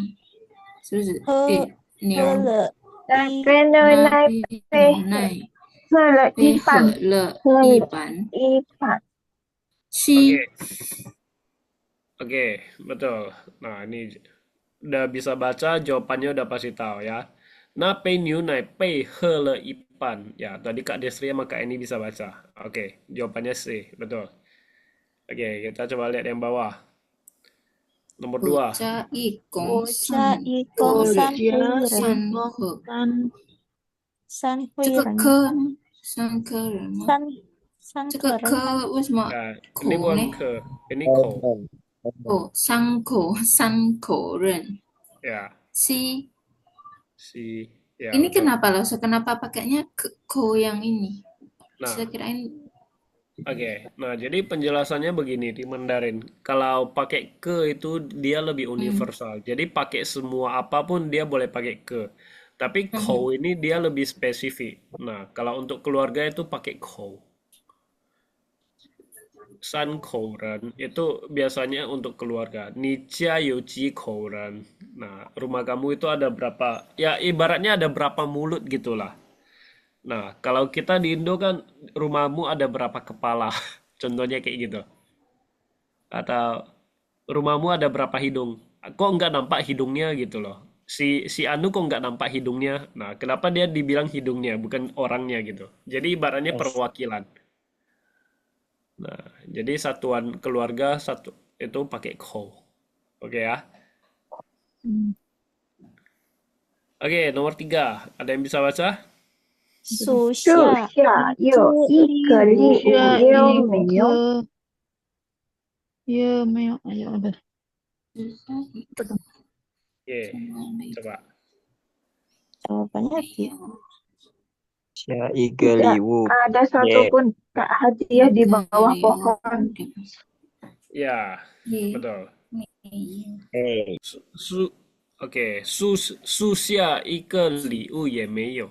是不是？喝喝牛了一 那 Nai 杯 pe 牛奶 le 被 ipan 喝了 le 一般 ipan. 七 Oke, oke, betul. Nah, ini udah bisa baca, jawabannya udah pasti tahu ya. 那杯牛奶被喝了一半. Ya, tadi Kak Desria sama Kak Eni bisa baca. Oke, jawabannya C, betul. Oke, kita coba lihat yang bawah. Nomor 2. 国家义工国家三义工个三人，个人，三个，三这个会人，科呢？三个人吗？三这个个人吗？科为什么 Ya, ini 口呢？ bukan ke, ini ko. Oh, 三口人。 Ya, Si, si. Ya, ini betul. kenapa loh? Kenapa pakainya ko yang ini? Nah, Saya kirain oke. Nah, jadi penjelasannya begini di Mandarin. Kalau pakai ke itu dia lebih universal. Jadi pakai semua apapun dia boleh pakai ke. Tapi ko ini dia lebih spesifik. Nah, kalau untuk keluarga itu pakai ko. San kouran itu biasanya untuk keluarga. Ni jia you ji kouran. Nah, rumah kamu itu ada berapa? Ya, ibaratnya ada berapa mulut gitulah. Nah, kalau kita di Indo kan rumahmu ada berapa kepala? Contohnya kayak gitu. Atau rumahmu ada berapa hidung? Kok nggak nampak hidungnya gitu loh. Si Anu kok nggak nampak hidungnya? Nah, kenapa dia dibilang hidungnya, bukan orangnya gitu. Jadi ibaratnya perwakilan. Nah, jadi satuan keluarga satu itu pakai ko. Oke ya. Oke, nomor 3. Ada yang bisa baca? 属树下下之有一个礼物礼物，有没有？有没有？哎呀，ada. Oke, coba. jawabannya B. 下一个 Tidak 礼物 ada satupun Kak hadiah di bawah pohon. Ya, betul. A Oke, 树下一个礼物也没有.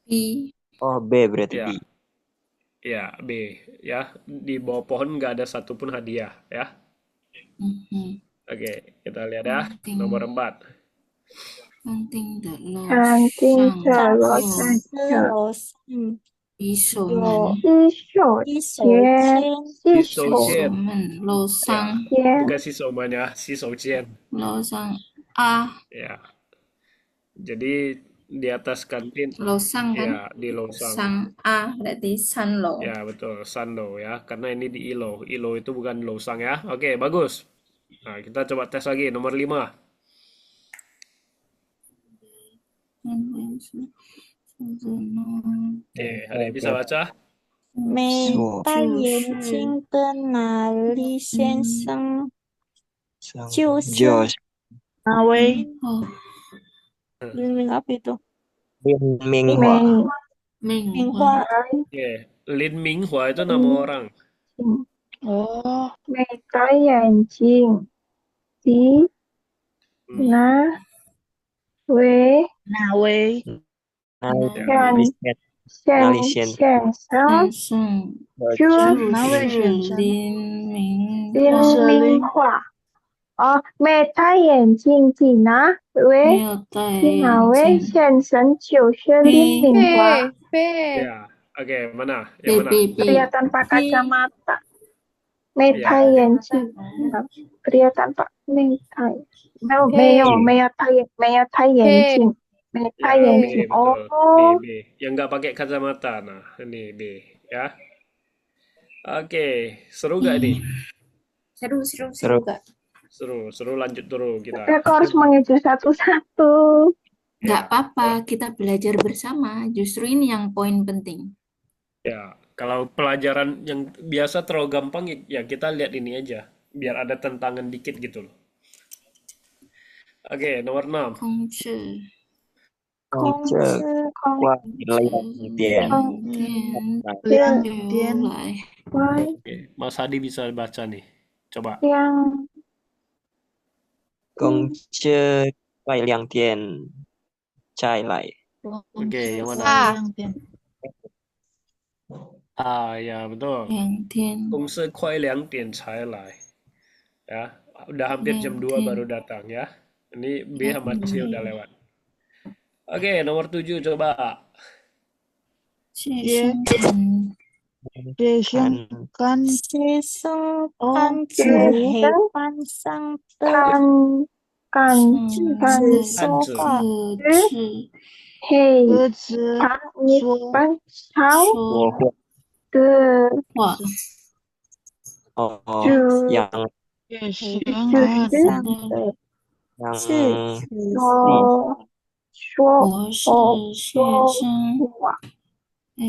B. Oh B berarti Ya, B. ya B ya. Di bawah pohon nggak ada satupun hadiah ya. Oke, kita lihat ya. Nomor 4. 山顶的楼山顶的上楼有上楼上一手有门，洗手间，洗洗手手间门楼上 间， bukan 洗手门ya, 洗手间 楼上啊， ya. Jadi di atas kantin 楼上kan? ya, di Losang. Sang A berarti San Lo. Ya, betul, Sando ya. Karena ini di Ilo. Ilo itu bukan Losang ya. Oke, bagus. Nah, kita coba tes lagi nomor 5. Oke, ada yang bisa baca? 美大眼睛的哪里先生就是哪位 apa itu? Ming Hua. Ming Hua. Oke, Lin Minghua itu nama orang. Oh, 美的眼睛的哪位 Nawe. 哪里先先生生就就是林明明化？哦，美的眼睛的哪没位有戴哪位眼镜。先生就是林明化？ Ya, oke, mana? Yang mana? Pria tanpa kacamata. 美的眼睛，pria tanpa 美的，没有太眼睛，美的 Ya, 眼 B 睛。 betul.哦 B. Yang nggak pakai kacamata. Nah, ini B ya. Oke, seru gak ini? Seru gak? Seru lanjut dulu kita. Aku harus mengejar satu-satu. Nggak apa-apa, kita belajar bersama. Justru ini yang poin penting. Ya, kalau pelajaran yang biasa terlalu gampang ya kita lihat ini aja. Biar ada tantangan dikit gitu loh. Oke, nomor 6. 空是空是挂亮点，流来 Oke, Mas Hadi bisa baca nih. Coba. 亮公车快亮点再来。 Oke, yang mana? Ya betul. 两天 Kongse kuai 2点才来. Ya, udah hampir jam 2 baru datang ya. Ini B sama C udah lewat. Oke, nomor 7 coba. 先生看学生看着黑板上的看敢敢看着说话，是黑鸽子板一说般草说说话的话，哦，就yang 也行就是上的yang 是说说我是学说生，话，哎，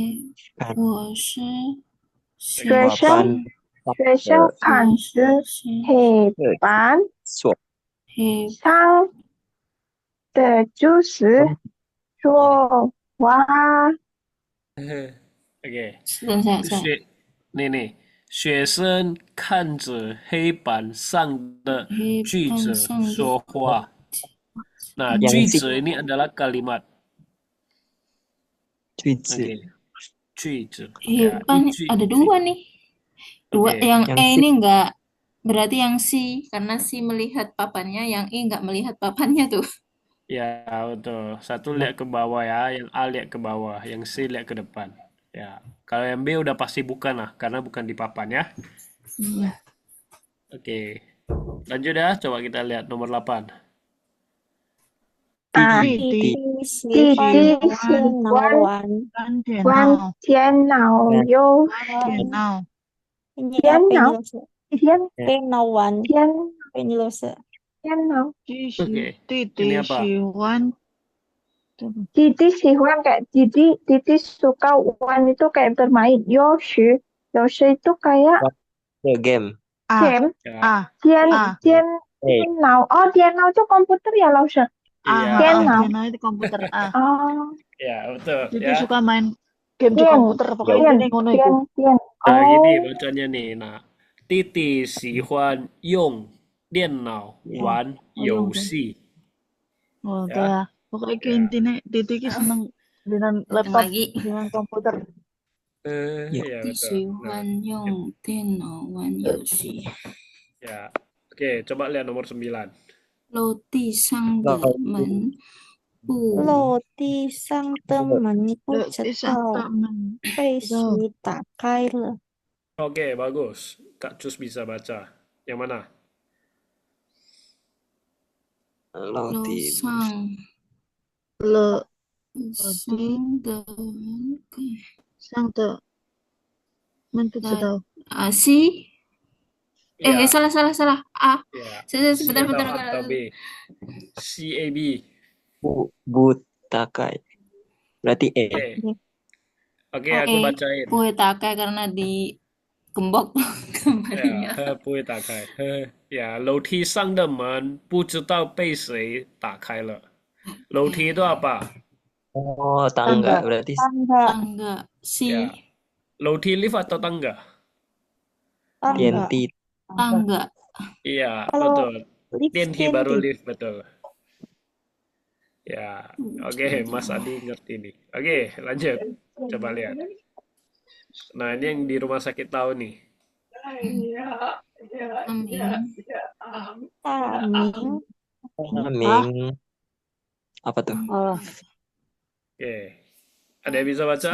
看我是学学生生，学生我看是着学黑的板说黑上的就是说话， Oke. 等一下，学生看着黑板上的黑板句子上的说话。Nah, yang 句 si 子 ini adalah kalimat. 句子 Oke. 句子. 黑 Ya, 板 ini ada dua nih. Dua, Oke. yang yang E si ini enggak, berarti yang si, karena si melihat papannya, yang I enggak melihat papannya tuh. Ya, betul. Satu lihat ke bawah ya, yang A lihat ke bawah, yang C lihat ke depan. Ya, kalau yang B udah pasti bukan lah, karena bukan di papan ya. Iya. Oke. Lanjut ya, coba kita lihat nomor 8. 啊，弟弟喜弟欢弟和喜电脑欢玩，玩电玩脑，电脑游电脑， ini 电 apa 脑 ini Lose? 电 Kenawan, 电 apa ini Lose? 电脑，Oke. 弟 Ini 弟 apa? 喜欢，对吧？ Didi喜欢 kayak Didi suka Wan itu kayak bermain Yoshi itu kayak the game 啊 game Ya, 啊 Dian 啊 Dian eh Now oh Dian Now itu komputer ya Lausa iya, Dian ah, Now電腦di komputer ah. oh ya betul Jadi ya. suka main game di Dian komputer pokoknya Dian ini ngono iku. Dian Dian Nah, gini oh bacanya nih. Nah, 弟弟喜欢用电脑 Oh, 玩 oh iya udah. 游戏 Oh, udah ya. ya. Pokoknya iki Ya. intine Titi ki seneng dengan Hitung laptop, lagi. dengan komputer. ya Ya 弟 betul. 喜 Nah, 欢用电脑玩游戏。 ya. Oke, coba lihat nomor 9. 楼地上的门不落地上的门不 Loh, 知 isang 道 taman. 被 Ito. 谁打开了。 Oke, bagus. Kak Cus bisa baca. Yang mana? 楼楼梯上 Le 上的门 sang de men不知道。 C Ya, salah A. ya. Sebentar, C atau B? C, A, B. butakai berarti E Oke, aku bacain. Poetakai karena di gembok gambarnya. Ya, 不会打开。Ya, 楼梯上的门不知道被谁打开了。楼梯 itu apa? oh tangga Tangga. berarti Tangga, Tangga C. Ya. 楼梯 lift atau tangga? tangga. tienti Tangga. Iya, Kalau betul. lift Tienti baru tienti. lift, betul. Ya, oke, Mas Adi ngerti nih. Oke, lanjut. Coba lihat. Nah, ini yang di rumah sakit tahu nih. Aming. Taming, Aming apa tuh Oh, Oke. Ada yang bisa baca?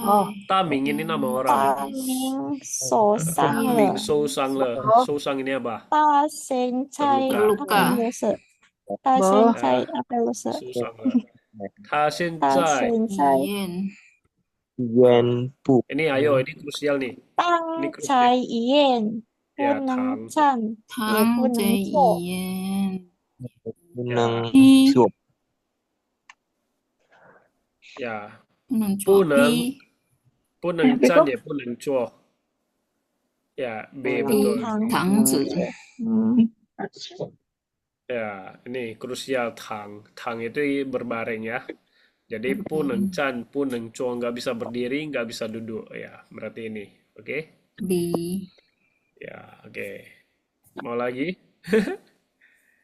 oh. Taming ini nama orang. taming, sosang Taming le. Sousang le. Sousang ini apa? Ta sen cai, Terluka. apa yang Lose? Ta Bah. sen cai, apa yang Lose? Sousang le. Ta sen Ta cai. sen cai, Ien. Yen pu Ini ayo, ini krusial nih. tang Ini krusial. cai yen, Ya, bu neng tang. chan, ye Tang bu neng Jai co. Ien. Punang Hi. suop Ya, Punang不能 Hi. 不能站也不能坐。Ya, B betul. Tang Zi. Ya, ini krusial tang. Tang itu berbaring ya. Jadi puneng chan, puneng cuo nggak bisa berdiri, nggak bisa duduk. Ya, berarti ini. Oke? B. Ya, oke. Mau lagi?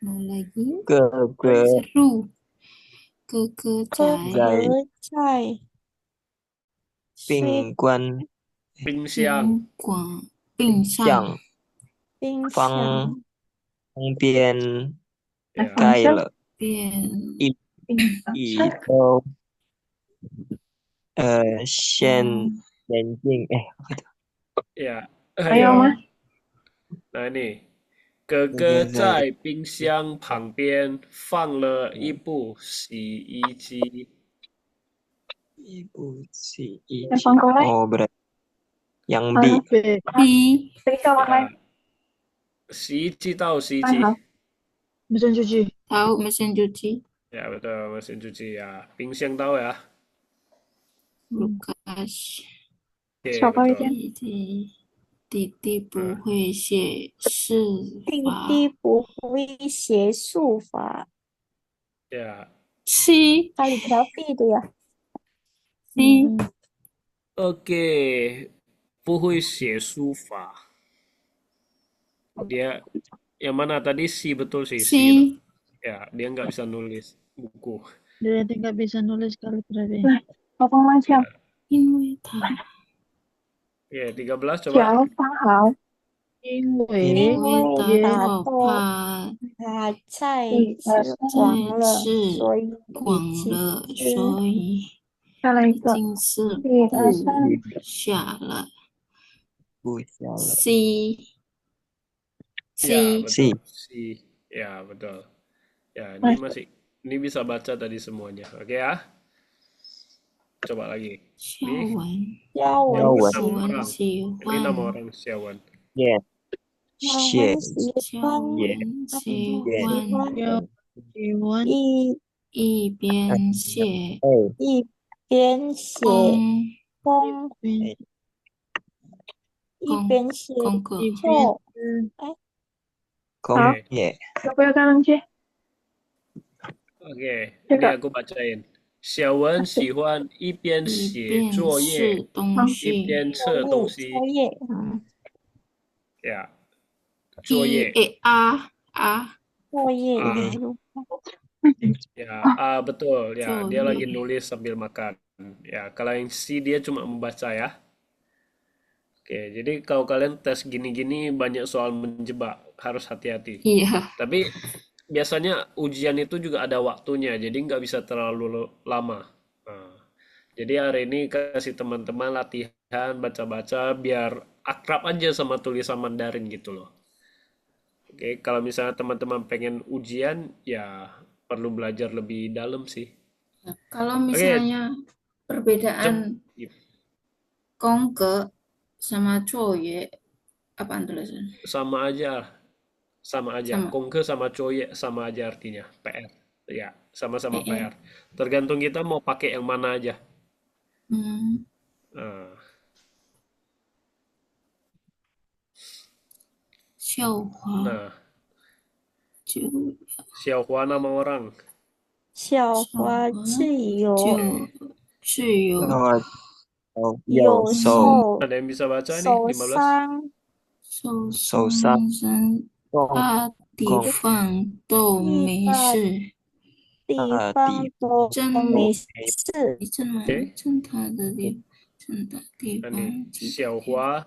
Mau lagi? ke Seru. Ke cai. Zai. Ke cai, ping guan Ping siang. Ping Shang. ping fang shang, bian Ya, kai le Bian. i to shen Yanjing apa itu ya. ayo Mas Nah, ini. 哥哥哥哥在在冰箱旁边放了一部洗衣机。ibu si ichi. Telepon kolek. Oh, berarti yang B. Halo. B. B Periksa online. 呀，洗衣机到洗衣 Halo. 机。 Mesin cuci. tahu mesin cuci, Ya betul, mesin cuci ya.冰箱 tahu ya. kulkas. Oke, Siapa betul. Wijen? 弟弟不 Nah, 会写书弟法。弟不会写书法 ya. C kaligrafi itu ya. C Oke, 不会写书法。Dia yang mana tadi C betul sih, C C itu. Ya, dia nggak bisa nulis buku. Dia tidak bisa nulis kaligrafi. Lah, Papa Masya. 因为他 Oke, 13 coba. Siapa hao? 因为因为也他怕他在在广在了，吃所以广已经了，是所以 Salah 已 itu. 经是1, 2, 3. 不下了。 Bu siapa? C Ya, C betul. C. C. Ya, betul. Ya, Masuk. ini bisa baca tadi semuanya. Oke ya. Coba lagi. 肖 Ini 文 Xiao Wen Xiao Wen. 肖 enam 文 orang. 喜 Ini 6 欢 orang Xiawan. Yes. 肖 Xie. 文喜 肖 欢 文喜 Yes. 欢要喜欢一边写 A. 一边写功功，一一边写功课边作。是 Kong. Oke. Yeah. Siapa yang kanan sih? Oke, ini Coba. aku bacain. 小文喜欢一边一写边作是业东一西边测东西。作业，Ya, 作 一业。作业 Ah. 一路 Ya, betul. Ya, dia lagi 作业 nulis sambil makan. Ya, kalau yang C dia cuma membaca ya. Oke, jadi kalau kalian tes gini-gini banyak soal menjebak, harus hati-hati. iya Tapi biasanya ujian itu juga ada waktunya, jadi nggak bisa terlalu lama. Nah, jadi hari ini kasih teman-teman latihan baca-baca biar akrab aja sama tulisan Mandarin gitu loh. Oke, kalau misalnya teman-teman pengen ujian, ya perlu belajar lebih dalam sih. kalau Oke, misalnya perbedaan kongke sama coye apaan tulisan sama aja. Sama aja. sama Kongke sama coye sama aja artinya. PR. Ya, sama-sama PR PR. Tergantung kita mau pakai yang mana aja. hmm. Nah, 校花 nah, 就 Xiaohua nama orang. 小花自由自由 Oh, oh, 有 yo. So. 受 Ada yang bisa baca nih? 受 15. 伤，受受伤伤大地公方都没事，地大方地都真没事。你这么 Oke. 正他的地正的地 Nah, 方 nih, 几 Xiaohua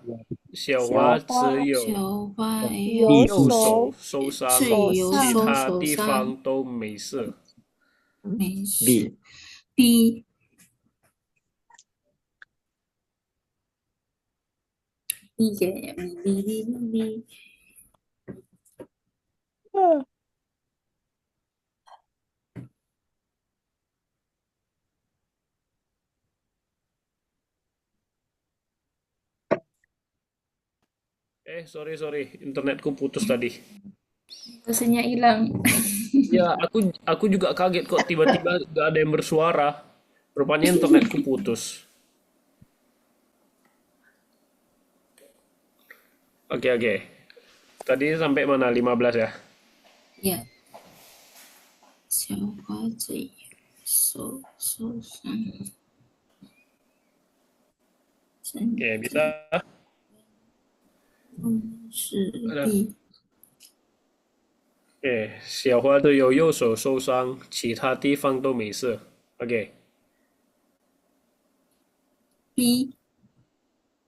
小 Xiaohua 花 只有小花有右手手受伤，自由其手他地手上方都没事。没事 B. B B 嘅 B B B B sorry, internetku putus tadi. Rasanya hilang. Ya, aku juga kaget kok tiba-tiba gak ada yang bersuara. Rupanya internetku putus. Oke. Tadi sampai mana? 15 ya? Ya. 小花子受伤， Oke, bisa. 是力 Oke, 小花的有右手受伤，其他地方都没事。Oke, B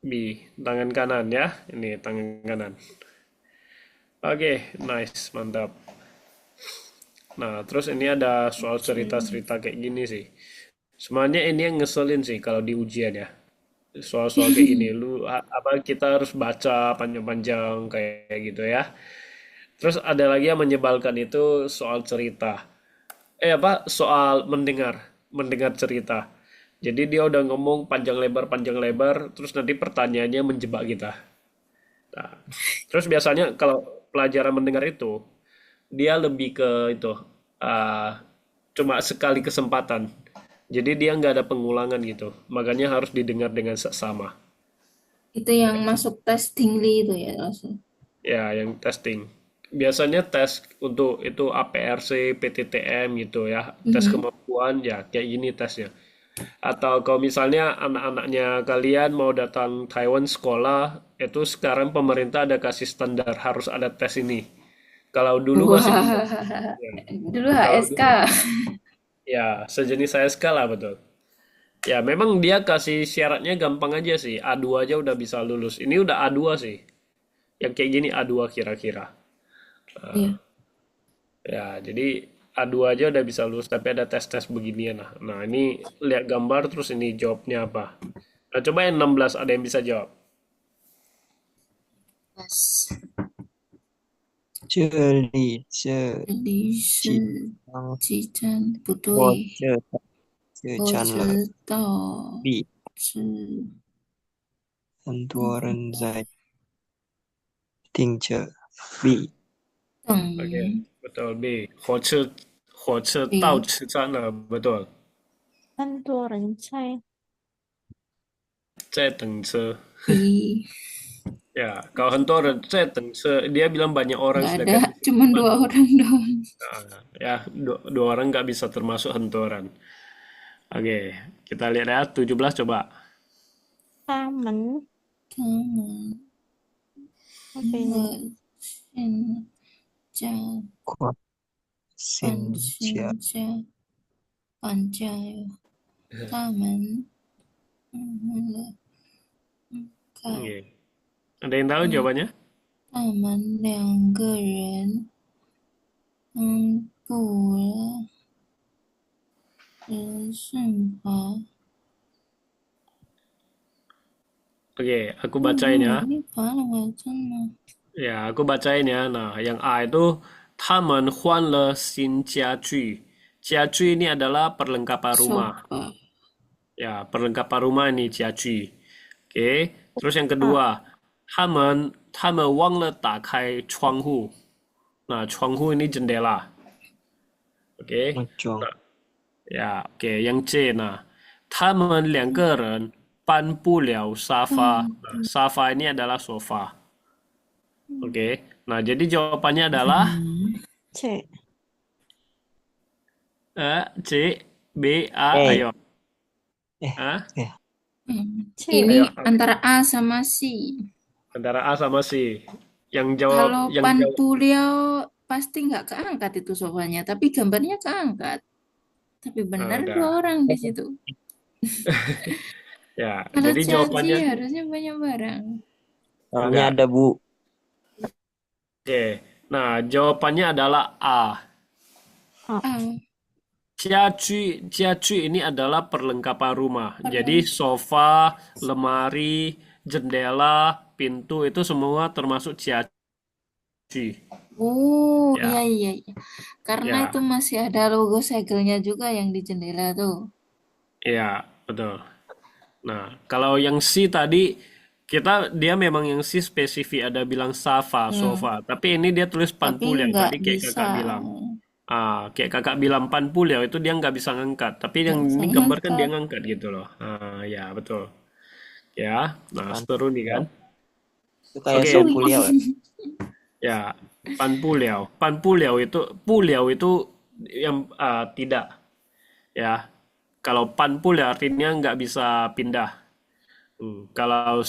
B, tangan kanan ya. Ini tangan kanan. Oke, nice, mantap. Nah, terus ini ada soal cerita-cerita kayak gini sih. Sebenarnya ini yang ngeselin sih kalau di ujian ya. Soal-soal kayak gini, kita harus baca panjang-panjang kayak gitu ya. Terus ada lagi yang menyebalkan itu soal cerita. Soal mendengar cerita. Jadi dia udah ngomong panjang lebar, terus nanti pertanyaannya menjebak kita. Nah, terus biasanya kalau pelajaran mendengar itu, dia lebih ke itu, ah, cuma sekali kesempatan. Jadi dia nggak ada pengulangan gitu. Makanya harus didengar dengan seksama. Itu yang masuk tes Dingli itu ya langsung. Ya, yang testing. Biasanya tes untuk itu APRC, PTTM gitu ya. Tes Mhm. kemampuan ya kayak gini tesnya. Atau kalau misalnya anak-anaknya kalian mau datang Taiwan sekolah, itu sekarang pemerintah ada kasih standar harus ada tes ini. Kalau dulu masih Wah, belum. Ya. dulu Kalau HSK. dulu ya sejenis ASK lah betul. Ya memang dia kasih syaratnya gampang aja sih. A2 aja udah bisa lulus. Ini udah A2 sih. Yang kayak gini A2 kira-kira. Iya. Ya, jadi A2 aja udah bisa lulus, tapi ada tes-tes beginian lah. Nah, ini lihat gambar terus ini jawabnya apa. Nah, coba yang 16 ada yang bisa jawab. 这里这里是张几站？不火对，车火站了车到，B 是很多人在等着，B Oke, 等 betul B. 火车到 B 车站了 betul. 很多人在等车. B Ya, kalau 很多人在等车, dia bilang banyak orang nggak ada, sedangkan di sini cuma cuma 2 orang doang. ya dua orang nggak bisa termasuk hentoran. Oke, kita lihat ya 17 coba. 他们 他们 apa ini? 现在快搬新家搬家哟，他们了，看 Oke. Ada yang tahu jawabannya? 他们2个人补了人生吧。 Oke, aku bacain ya. Ini parah nggak sama? Ya, aku bacain ya. Nah, yang A itu 他们换了新家具. 家具 ini adalah perlengkapan rumah. Sofa. Ya, perlengkapan rumah ini 家具. Oke, terus yang kedua, 他们忘了打开窗户. Nah, 窗户 ini jendela. Oke. Mojong Nah, ya, oke. Yang C, nah, 他们两个人搬不了沙发. Nah, 沙发 ini adalah sofa. Oke. Nah, jadi jawabannya adalah C. C, B, A, Eh. ayo. A, C. Ini Ayo. antara A sama C. Antara A sama C. Yang jawab, Kalau yang Pan jawab. Puliau pasti nggak keangkat itu sofanya, tapi gambarnya keangkat. Tapi benar Ada. 2 orang di situ. Ya, Kalau jadi caci jawabannya, harusnya banyak barang. orangnya Enggak. ada Bu. Oke. Nah, jawabannya adalah A. Ah, 家具 ini adalah perlengkapan rumah. Jadi sofa, lemari, jendela, pintu itu semua termasuk 家具. oh Ya, iya. Karena ya, itu masih ada logo segelnya juga yang di jendela tuh. ya, betul. Nah, kalau yang C tadi dia memang yang C spesifik ada bilang sofa. Tapi ini dia tulis Tapi panpul yang nggak tadi kayak bisa. kakak bilang. Kayak kakak bilang panpul ya itu dia nggak bisa ngangkat. Tapi yang Nggak bisa ini gambar kan dia ngangkat. ngangkat gitu loh. Ya betul. Ya, nah seru nih kan. Itu kayak Oke. sop kuliah. Ya, panpuliao. Panpuliao itu yang tidak. Ya, kalau panpuliao artinya nggak bisa pindah. Kalau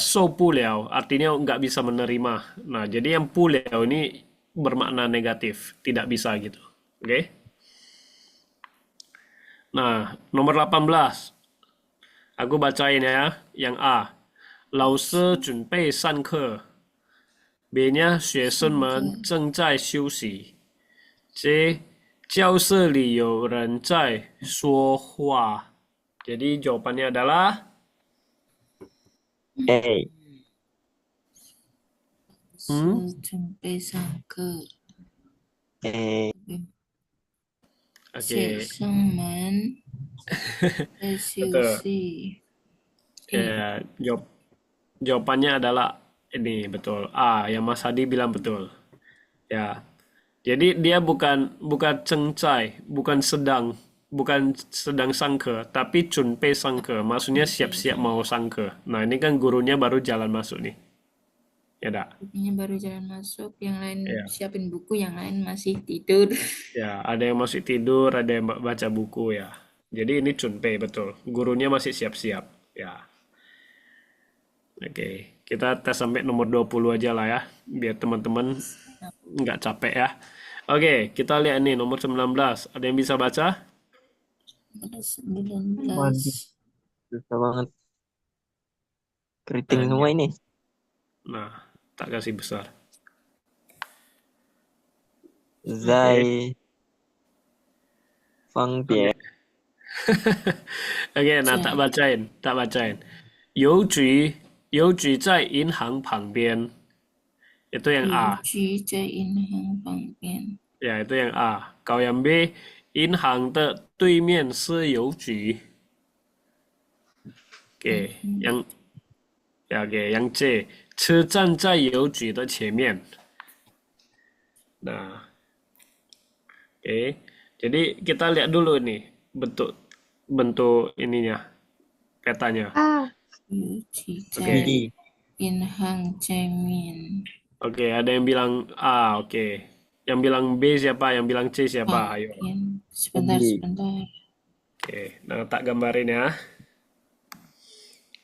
sopuliao artinya nggak bisa menerima. Nah, jadi yang puliao ini bermakna negatif, tidak bisa gitu. Oke? Nah, nomor 18. Aku bacain ya, yang A. 老师准备上课 B-nya 学生们正在休息 C. 教室里有人在说话 Jadi jawabannya adalah A Hmm? 是准备上课， Eh, Oke, 写上门，在休 betul. 息。 Ya, jawabannya adalah ini betul. A, yang Mas Hadi bilang betul. Ya. Jadi dia bukan cengcai, bukan sedang sangke, tapi cunpe sangke. Maksudnya siap-siap mau sangke. Nah, ini kan gurunya baru jalan masuk nih. Ya, dak? Bukunya baru jalan masuk, yang lain Ya. siapin buku, yang lain masih tidur. Ya, ada yang masih tidur, ada yang baca buku ya. Jadi ini cunpe betul. Gurunya masih siap-siap. Ya. Oke, kita tes sampai nomor 20 aja lah ya, biar teman-teman nggak capek ya. Oke, kita lihat nih nomor 19. Ada yang bisa baca? Ada 19. waduh, susah banget. Keriting semua ini. Nah, tak kasih besar. Zai Fang Bian. Oke, nah tak bacain. 邮局在银行旁边. Itu yang 邮 A. 局在银行旁边， Ya, itu yang A. Kalau yang B, 银行的对面是邮局. Oke, yang C, 车站在邮局的前面. Nah, oke. Jadi kita lihat dulu nih bentuk ininya, petanya. 邮局在 Jadi 银行前面。 Oke, ada yang bilang A, oke. Yang bilang B siapa? Yang bilang C siapa? Ayo. Sebentar, Jadi. sebentar. Oke, nah tak gambarin ya.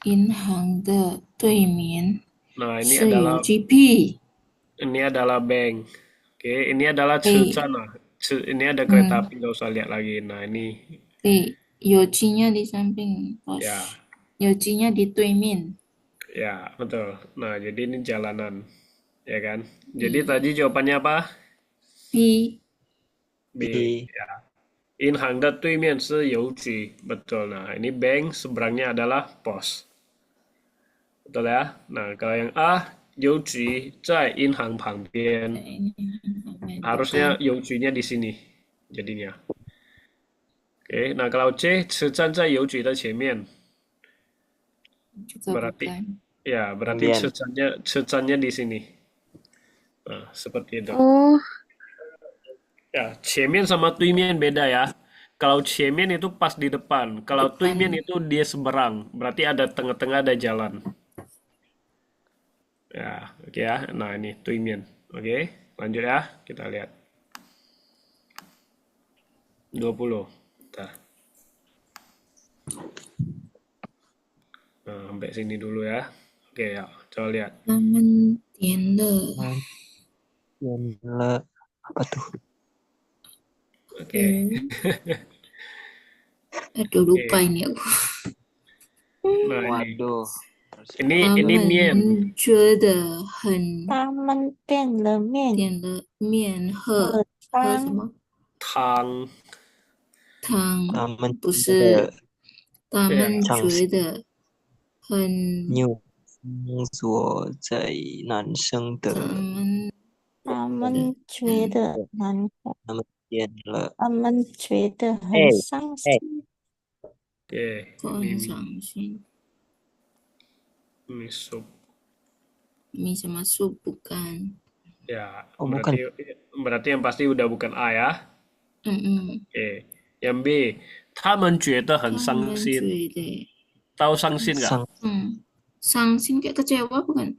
银行的对面 Nah, ini 是 adalah 邮局 P。 bank. Oke, ini adalah Eh. Cecana. Ini ada kereta api, nggak usah lihat lagi. Nah, ini 对，邮局nya di samping pos. ya, 邮局nya di 对面。 ya betul. Nah, jadi ini jalanan, ya kan? Jadi tadi jawabannya apa? B B. Ya. 银行的对面是邮局. Betul. Nah, ini bank, seberangnya adalah pos. Betul ya? Nah, kalau yang A, 邮局在银行旁边. Harusnya 邮局nya di sini jadinya. Oke, nah kalau C, 车站在邮局的前面. juga Berarti bukan. ya, berarti Kemudian. 车站nya di sini. Nah, seperti itu. Oh, Ya, 前面 sama 对面 beda ya. Kalau 前面 itu pas di depan. Kalau 对面 itu dia seberang. Berarti ada tengah-tengah ada jalan. Ya, oke ya. Nah, ini 对面. Oke, lanjut ya. Kita lihat. 20. Bentar. Nah, sampai sini dulu ya. Oke ya, coba lihat. 他们点了 Le apa tuh? Oke. Aduh, lupa ini aku. Nah, Waduh. ini 他 mien. 们觉得很他们变了面，点了面和喝什么 Tang. 汤， Taman 不是，他们尝试觉得很牛所在男生的他们觉得难过，他们点了他们觉得很伤心。 Oke, 很 ini 伤心。 mie sup. mie sama sup bukan. Ya, Oh, berarti yang pasti udah bukan A ya. Oke, yang B, 他们觉得很伤心. Tahu sangsin nggak? Sangsin kayak kecewa bukan?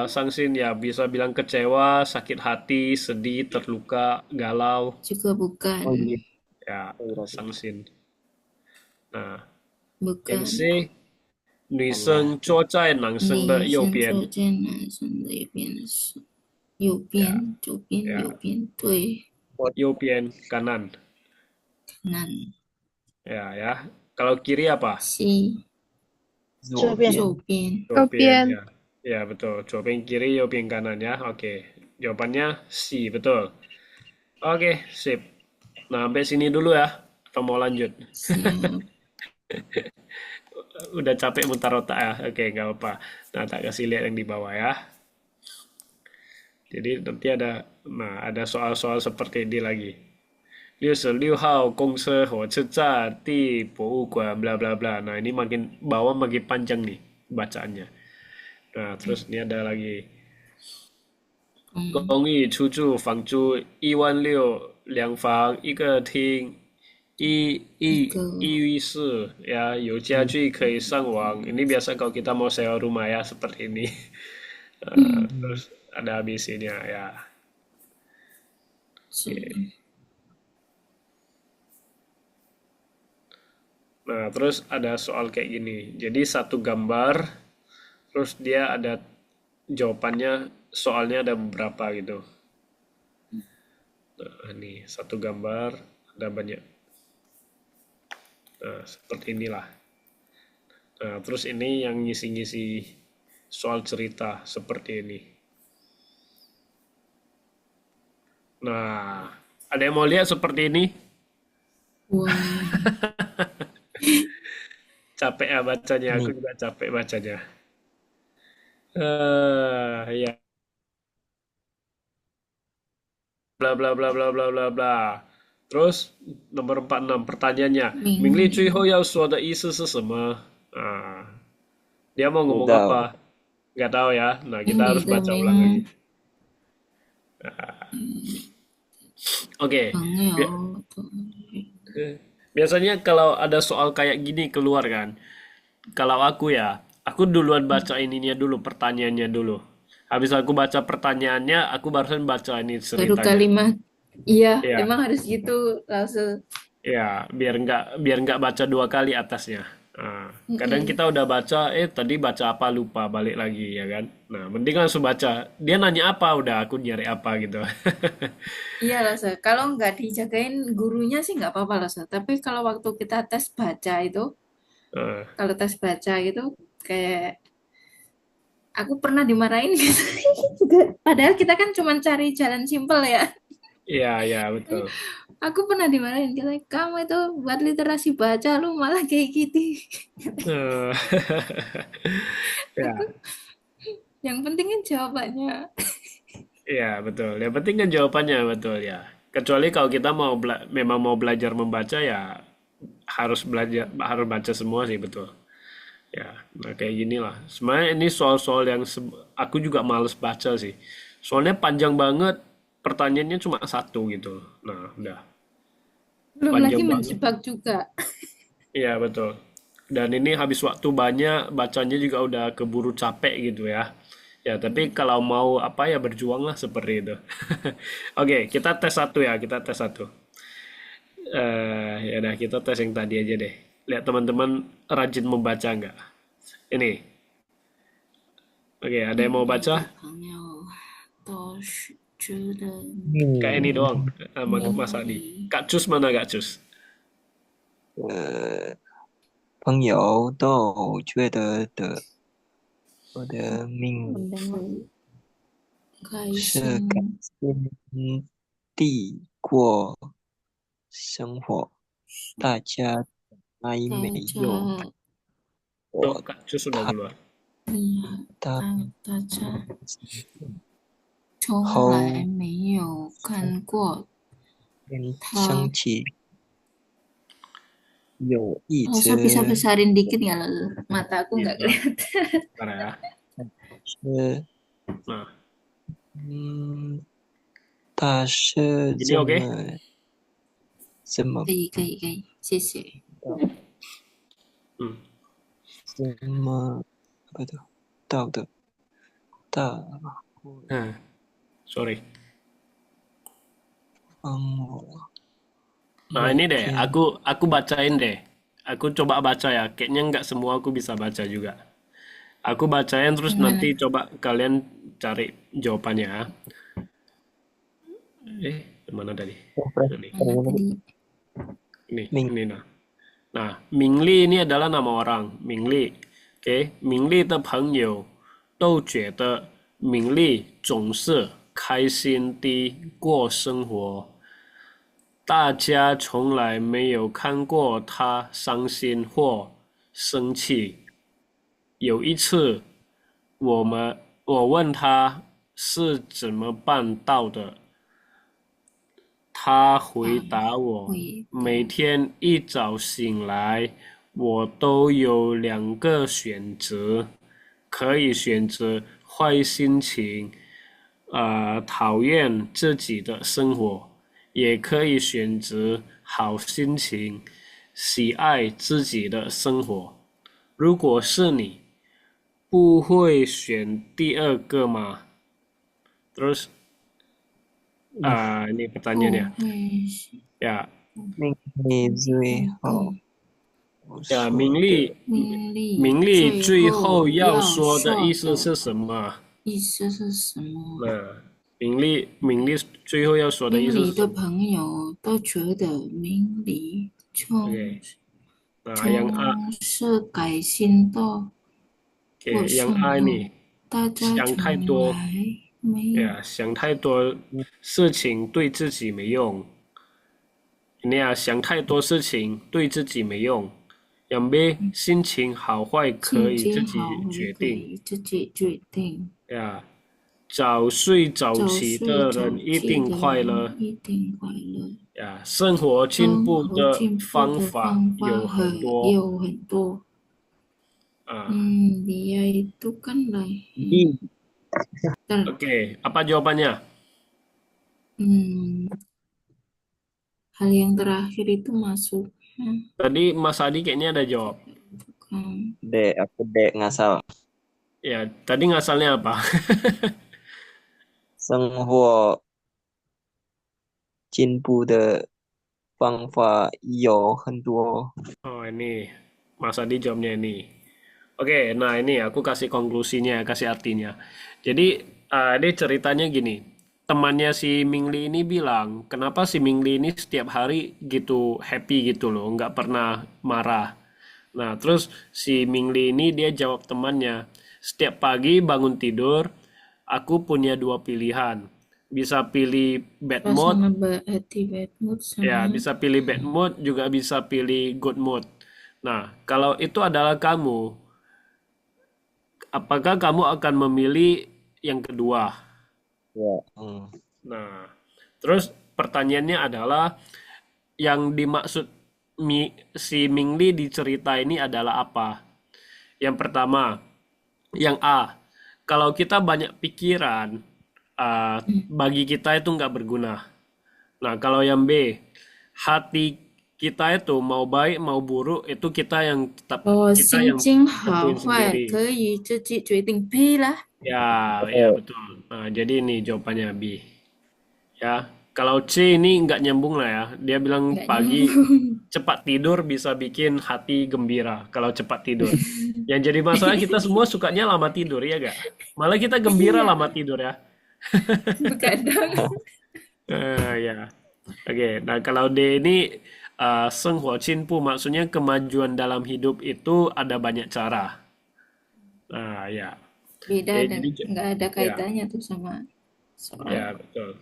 Sangsin ya bisa bilang kecewa, sakit hati, sedih, terluka, galau. Juga bukan. Oh iya. Ya, sangsin. Nah, Bukan. yang C, 女生坐在男生的右边。女生坐在男生的右边是右边，左边，右边，对。右边kanan. Kanan. Ya. Kalau kiri apa? C. 左边。右边。右边。 Ya, betul. 左边 kiri, 右边 kanan ya. Oke. Jawabannya C, betul. Oke, sip. Nah, sampai sini dulu ya. Atau mau lanjut? Udah capek mutar otak ya. Oke, nggak apa-apa. Nah, tak kasih lihat yang di bawah ya. Jadi nanti ada soal-soal seperti ini lagi. 66号公车火车站地博物馆 bla bla bla. Nah, ini makin bawah makin panjang nih bacaannya. Nah, terus ini ada lagi 公寓出租房租16000两房一个厅一浴室 ya, 有家具可以上网. Ini biasa kalau kita mau sewa rumah ya seperti ini. Terus ada ABC-nya ya. 是 Nah, terus ada soal kayak gini. Jadi satu gambar, terus dia ada jawabannya, soalnya ada beberapa gitu. Nah, ini satu gambar, ada banyak. Nah, seperti inilah. Nah, terus ini yang ngisi-ngisi soal cerita seperti ini. Nah, ada yang mau lihat seperti ini? Wah, Capek ya bacanya, aku Nih, juga capek bacanya. Ya, bla bla bla bla bla bla bla. Terus nomor 46 pertanyaannya, 名利最后要说的意思是什么？dia mau 不 ngomong 知道 apa? Nggak tahu ya. Nah, 明 kita 理 harus 的 baca ulang lagi. 明， Oke, 朋 bi- 友的 biasanya kalau ada soal kayak gini keluar kan, kalau aku ya, aku duluan baca ininya dulu, pertanyaannya dulu. Habis aku baca pertanyaannya, aku barusan baca ini baru ceritanya. kalimat. Iya, Ya, emang harus gitu langsung. ya, biar nggak baca dua kali atasnya. Nah, kadang kita udah baca, tadi baca apa lupa, balik lagi ya kan. Nah, mending langsung baca. Dia nanya apa, udah aku nyari apa gitu. Iya lah, Sa. Kalau nggak dijagain gurunya sih nggak apa-apa lah, Sa. Tapi kalau waktu kita tes baca itu, Eh, kalau tes baca gitu, kayak aku pernah dimarahin gitu. Padahal kita kan cuma cari jalan simpel ya. Iya, iya, betul. Aku pernah dimarahin, kayak kamu itu buat literasi baca, lu malah kayak gitu. Eh, Aku, ya, yang penting kan jawabannya. iya, betul. Yang penting kan jawabannya, betul ya. Kecuali kalau kita memang mau belajar membaca ya harus baca semua sih, betul. Ya, nah kayak gini lah. Sebenarnya ini soal-soal yang aku juga males baca sih. Soalnya panjang banget, pertanyaannya cuma satu gitu. Nah, udah Belum lagi panjang banget. menjebak juga. Iya, betul. Dan ini habis waktu banyak, bacanya juga udah keburu capek gitu ya. Ya, tapi kalau mau apa ya berjuang lah seperti itu. Oke, kita tes satu ya, kita tes satu. Ya udah kita tes yang tadi aja deh. Lihat teman-teman rajin membaca nggak? Ini. Oke, ada yang mau 你的 baca? 朋友都是觉得 Kayak ini 你 doang, Mas 你 Adi. Kak Cus mana Kak Cus? 朋友都觉得我的命 Undangan. 开 是 心 开心地过生活，大家从来大没有家 Oh, 我 Kak Cus sudah keluar. 厉害，他大家从后来没有看过面他。升起，有一 Masa bisa 直 besarin dikit nggak lo? Mata aku nggak Gitu. kelihatan. Bentar ya. 是 Nah, 他是 Gini 这 oke? 么可以，谢谢。 Hmm. 这么不的道的大 Sorry. 帮我 Nah, ini deh, 每天 aku bacain deh. Aku coba baca ya. Kayaknya nggak semua aku bisa baca juga. Aku bacain terus Gimana? nanti coba kalian cari jawabannya ya. Mana tadi? Ini. Mana tadi? Ini nah. Nah, Mingli ini adalah nama orang, Mingli. Oke, Mingli 的朋友都觉得名利总是开心地过生活。大家从来没有看过他伤心或生气。有一次，我问他是怎么办到的？他回答我，回每天一早醒来，我都有2个选择，可以选择坏心情，讨厌自己的生活，也可以选择好心情，喜爱自己的生活。如果是你，不会选第2个吗？Terus ini 不 pertanyaannya. 会是 Ya, 名利最后呀，说名利，名利最后要说的意思是什么？意思是什么？名利最后要说的意明理的思是什么朋友都觉得明理？OK，yang A，是改心的， OK，为什 yang A 么 nih 大家想太从多，来没有呀，想太多事情对自己没用。Ini ya，想太多事情对自己没用。Yang B，心情好坏可以自己决定。自己决定。呀，早睡早起的人一定快乐。一定快乐。呀，生活进步的方法有很多。Dia itu kan lah. Oke, apa jawabannya? Hal yang terakhir itu masuk. Tadi Mas Adi kayaknya ada jawab. D, aku D ngasal. Ya, tadi ngasalnya apa? 生活进步的方法有很多。 Oh, ini Mas Adi jawabnya ini. Oke, nah ini aku kasih konklusinya, kasih artinya. Jadi, ini ceritanya gini. Temannya si Mingli ini bilang, kenapa si Mingli ini setiap hari gitu happy gitu loh, nggak pernah marah. Nah, terus si Mingli ini dia jawab temannya, setiap pagi bangun tidur, aku punya 2 pilihan. Bisa pilih bad mode, ya bisa pilih bad mode, juga bisa pilih good mode. Nah, kalau itu adalah kamu, apakah kamu akan memilih yang kedua? Ya. Nah, terus pertanyaannya adalah yang dimaksud si Mingli di cerita ini adalah apa? Yang pertama, yang A, kalau kita banyak pikiran, bagi kita itu nggak berguna. Nah, kalau yang B, hati kita itu mau baik mau buruk itu kita yang tetap kita yang tentuin sendiri. Ya betul. Nah, jadi ini jawabannya B. Ya, kalau C ini nggak nyambung lah ya. Dia bilang pagi cepat tidur bisa bikin hati gembira kalau cepat tidur. Yang jadi masalah kita semua sukanya lama tidur ya gak? Malah kita gembira lama tidur ya. Kadang. Ya. Oke, nah kalau D ini 生活进步 maksudnya kemajuan dalam hidup itu ada banyak cara. Nah, ya. Beda dan nggak ada kaitannya tuh sama soal. Ya, betul.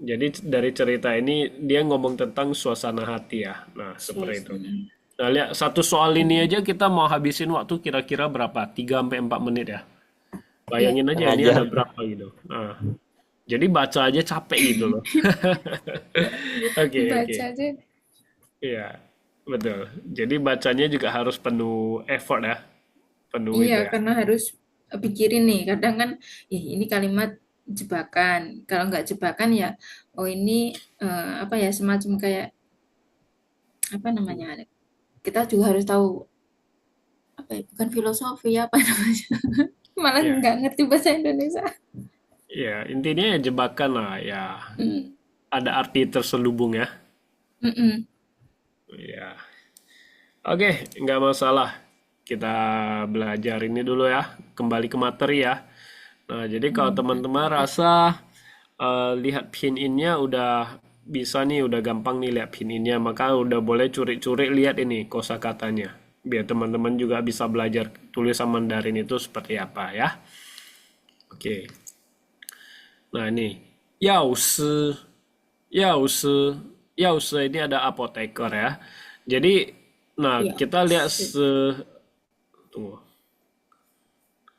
Jadi dari cerita ini dia ngomong tentang suasana hati ya. Nah, seperti itu. Nah, lihat satu soal ini aja kita mau habisin waktu kira-kira berapa? 3 sampai 4 menit ya. Bayangin aja ini ada berapa gitu. Nah, jadi baca aja capek gitu loh. Oke. Baca aja. Iya, betul. Jadi bacanya juga harus penuh effort ya. Penuh itu ya. Karena harus pikirin nih. Kadang kan, ini kalimat jebakan. Kalau nggak jebakan ya, oh ini apa ya semacam kayak apa namanya? Kita juga harus tahu apa ya? Bukan filosofi apa namanya? Malah nggak ngerti bahasa Indonesia. Ya, intinya ya jebakan lah ya. Ada arti terselubung ya. Ya. Oke, nggak masalah. Kita belajar ini dulu ya. Kembali ke materi ya. Nah, jadi kalau teman-teman rasa lihat pin innya udah bisa nih, udah gampang nih lihat pin innya, maka udah boleh curi-curi lihat ini kosakatanya. Biar teman-teman juga bisa belajar tulisan Mandarin itu seperti apa ya. Oke. Nah, ini Yao shi ini ada apoteker ya. Jadi, nah kita lihat tunggu.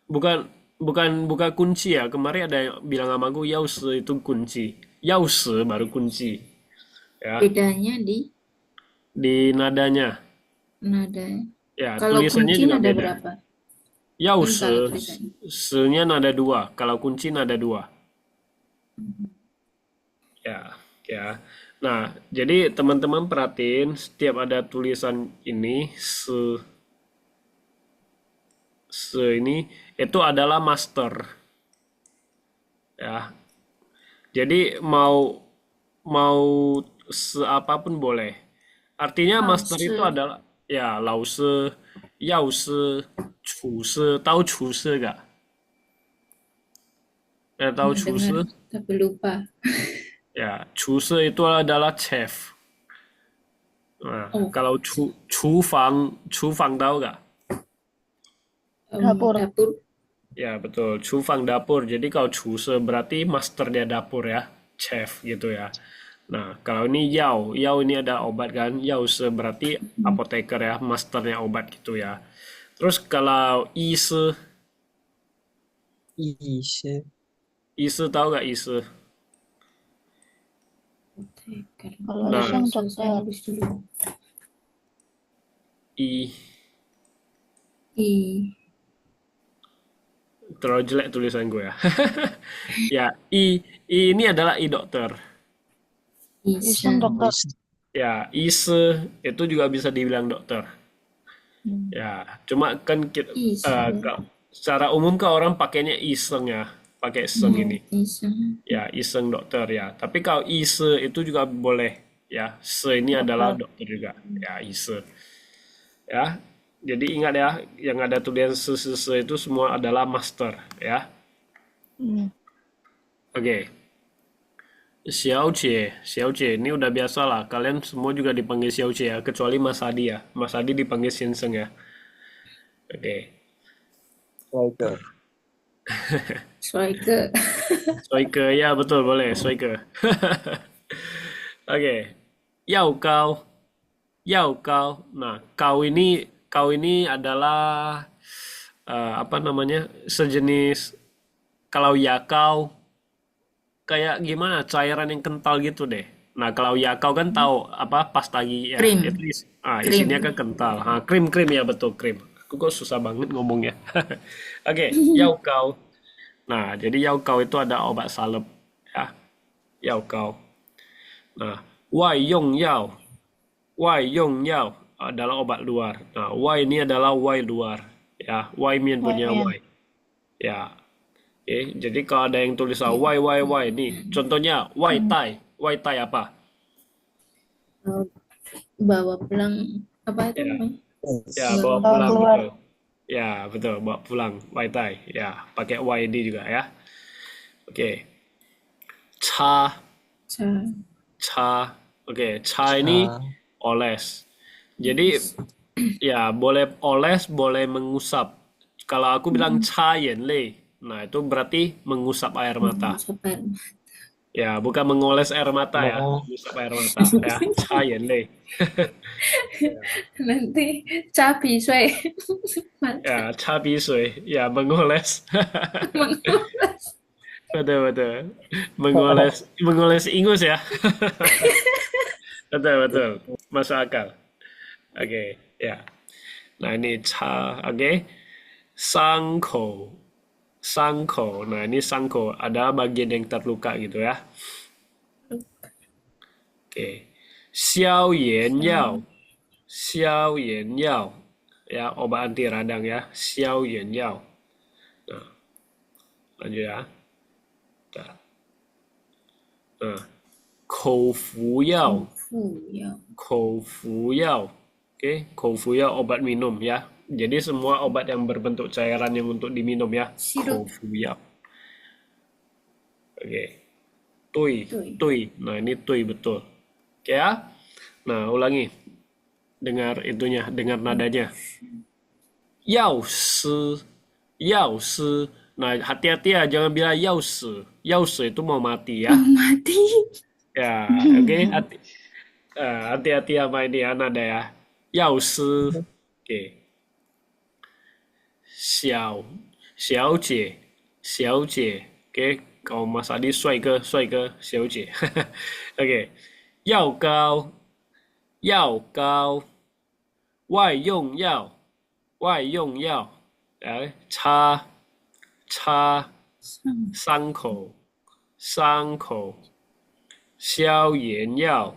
Bukan bukan kunci ya. Kemarin ada yang bilang sama aku, Yause itu kunci. Yause baru kunci. Ya, Bedanya di nadanya. nada. Ya, Kalau tulisannya kunci juga nada beda. berapa? Kalau Yause, tulisannya. se-nya nada 2. Kalau kunci nada 2. Ya, ya. Nah, jadi teman-teman perhatiin setiap ada tulisan ini, se ini itu adalah master. Ya, jadi mau seapapun boleh. Artinya master itu Lause. adalah ya lause, yause, chuse. Tahu chuse gak? Tahu Pernah dengar, chuse? tapi lupa. Ya, chuse itu adalah chef. Nah, Oh, kalau cufang tahu gak? Dapur. dapur. Ya, betul. Cufang dapur. Jadi kalau chuse berarti masternya dapur ya, chef gitu ya. Nah, kalau ini yao ini ada obat kan, yause berarti apoteker ya, masternya obat gitu ya. Terus kalau ise, 医师 ise tahu gak ise? Apoteker. Kalau Nah, iseng Saya dokter. nulis dulu. i I. terlalu jelek tulisan gue ya. Ya, i ini adalah i dokter. Iseng Iseng. dokter. Ya, ise itu juga bisa dibilang dokter. Ya, cuma kan Iseng. secara umum kan orang pakainya iseng ya, pakai seng ini. Iseng. Ya, iseng dokter ya. Tapi kalau ise itu juga boleh ya. Se ini adalah dokter juga. Ya, ise. Ya. Jadi ingat ya, yang ada tulisan se itu semua adalah master ya. Oke. Xiaojie ini udah biasa lah. Kalian semua juga dipanggil Xiaojie ya, kecuali Mas Hadi ya. Mas Hadi dipanggil Shinseng ya. Oke. 帅哥 Soike. Soike ya betul boleh Soike. Oke. Yao Kau. Nah, kau ini adalah apa namanya? Sejenis kalau yakau kayak gimana? Cairan yang kental gitu deh. Nah, kalau yakau kan tahu apa pasta gigi ya. Krim. Itu Krim. isinya kan kental. Krim ya betul krim. Aku kok susah banget ngomongnya. Oke, Yao Kau. Nah, jadi Yao Kau itu ada obat salep ya. Yao Kau. Nah, Wai Yong Yao adalah obat luar. Nah, Wai ini adalah Wai luar ya. Wai Mian punya Wai. Ya. Oke, jadi kalau ada yang tulis Wai nih. Contohnya Wai Tai. Wai Tai apa? Bawa pulang apa itu Ya. namanya? Ya, bawa pulang keluar. betul. Ya, betul, bawa pulang. Wai Tai. Ya, pakai Wai ini juga ya. Oke. Cha. Oke, cha ini oles. Jadi ya boleh oles, boleh mengusap. Kalau aku bilang cha yenlei, nah itu berarti mengusap air mata. Ya, bukan mengoles air mata ya, mengusap air mata ya. Cha yenlei. Nanti cabi sui. Ya, cha bi sui. Ya, mengoles. Betul. Mengoles ingus ya. Betul. Masuk akal. Oke, ya. Nah, ini cha, oke. Sangko. Nah, ini sangko ada bagian yang terluka gitu ya. Oke. Xiao Yan Yao. Ya, obat anti radang ya. Xiao Yan Yao. Nah, lanjut ya. Kou Fu Yao. Oke, Kou Fu Yao obat minum ya. Jadi semua obat yang berbentuk cairan yang untuk diminum ya. Kou Fu Yao. Oke. Tui. Nah, ini tui betul. Oke ya. Nah, ulangi. Dengar nadanya. Yao si. Nah, hati-hati ya, jangan bilang yao si. Yao si itu mau mati ya. Mati. Ya, oke. Hati-hati sama ini ya, nada ya. Yao si. Oke. Xiao Jie. 小姐，OK，搞马萨利帅哥，帅哥，小姐，OK，药膏，药膏，外用药，外用药，来擦，擦，上伤口，伤口，消炎药，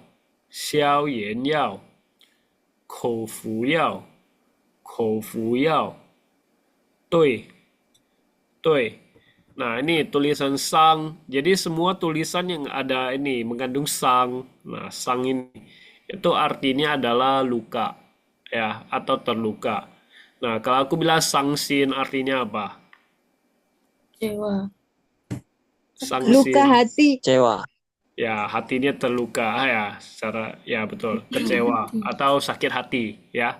消炎药，口服药，口服药，对，对。Nah, ini tulisan sang. Jadi semua tulisan yang ada ini mengandung sang. Nah, sang ini itu artinya adalah luka ya atau terluka. Nah, kalau aku bilang sangsin artinya apa? 这个 Luka Sangsin. hati. Kecewa. Ya, hatinya terluka ya, secara ya betul, kecewa atau sakit hati ya.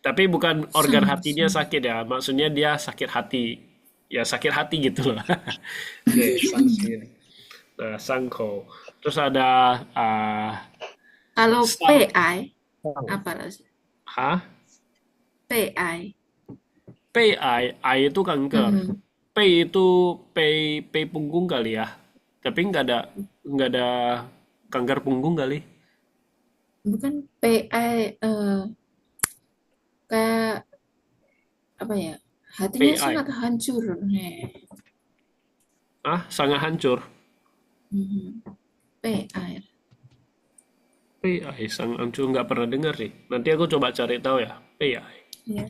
Tapi bukan organ hatinya sakit ya, maksudnya dia sakit hati. Ya sakit hati gitu loh. Oke, sangsin. Nah, sangko. Terus ada kalau sang. PI apa sih? Hah? PI. PI, I itu kanker. Mhm. P itu P punggung kali ya. Tapi nggak ada kanker punggung kali. Bukan PI kayak apa ya? Hatinya PI. sangat hancur. Sangat hancur. PI. PI, sangat hancur nggak pernah dengar sih. Nanti aku coba cari tahu ya. PI. Ya.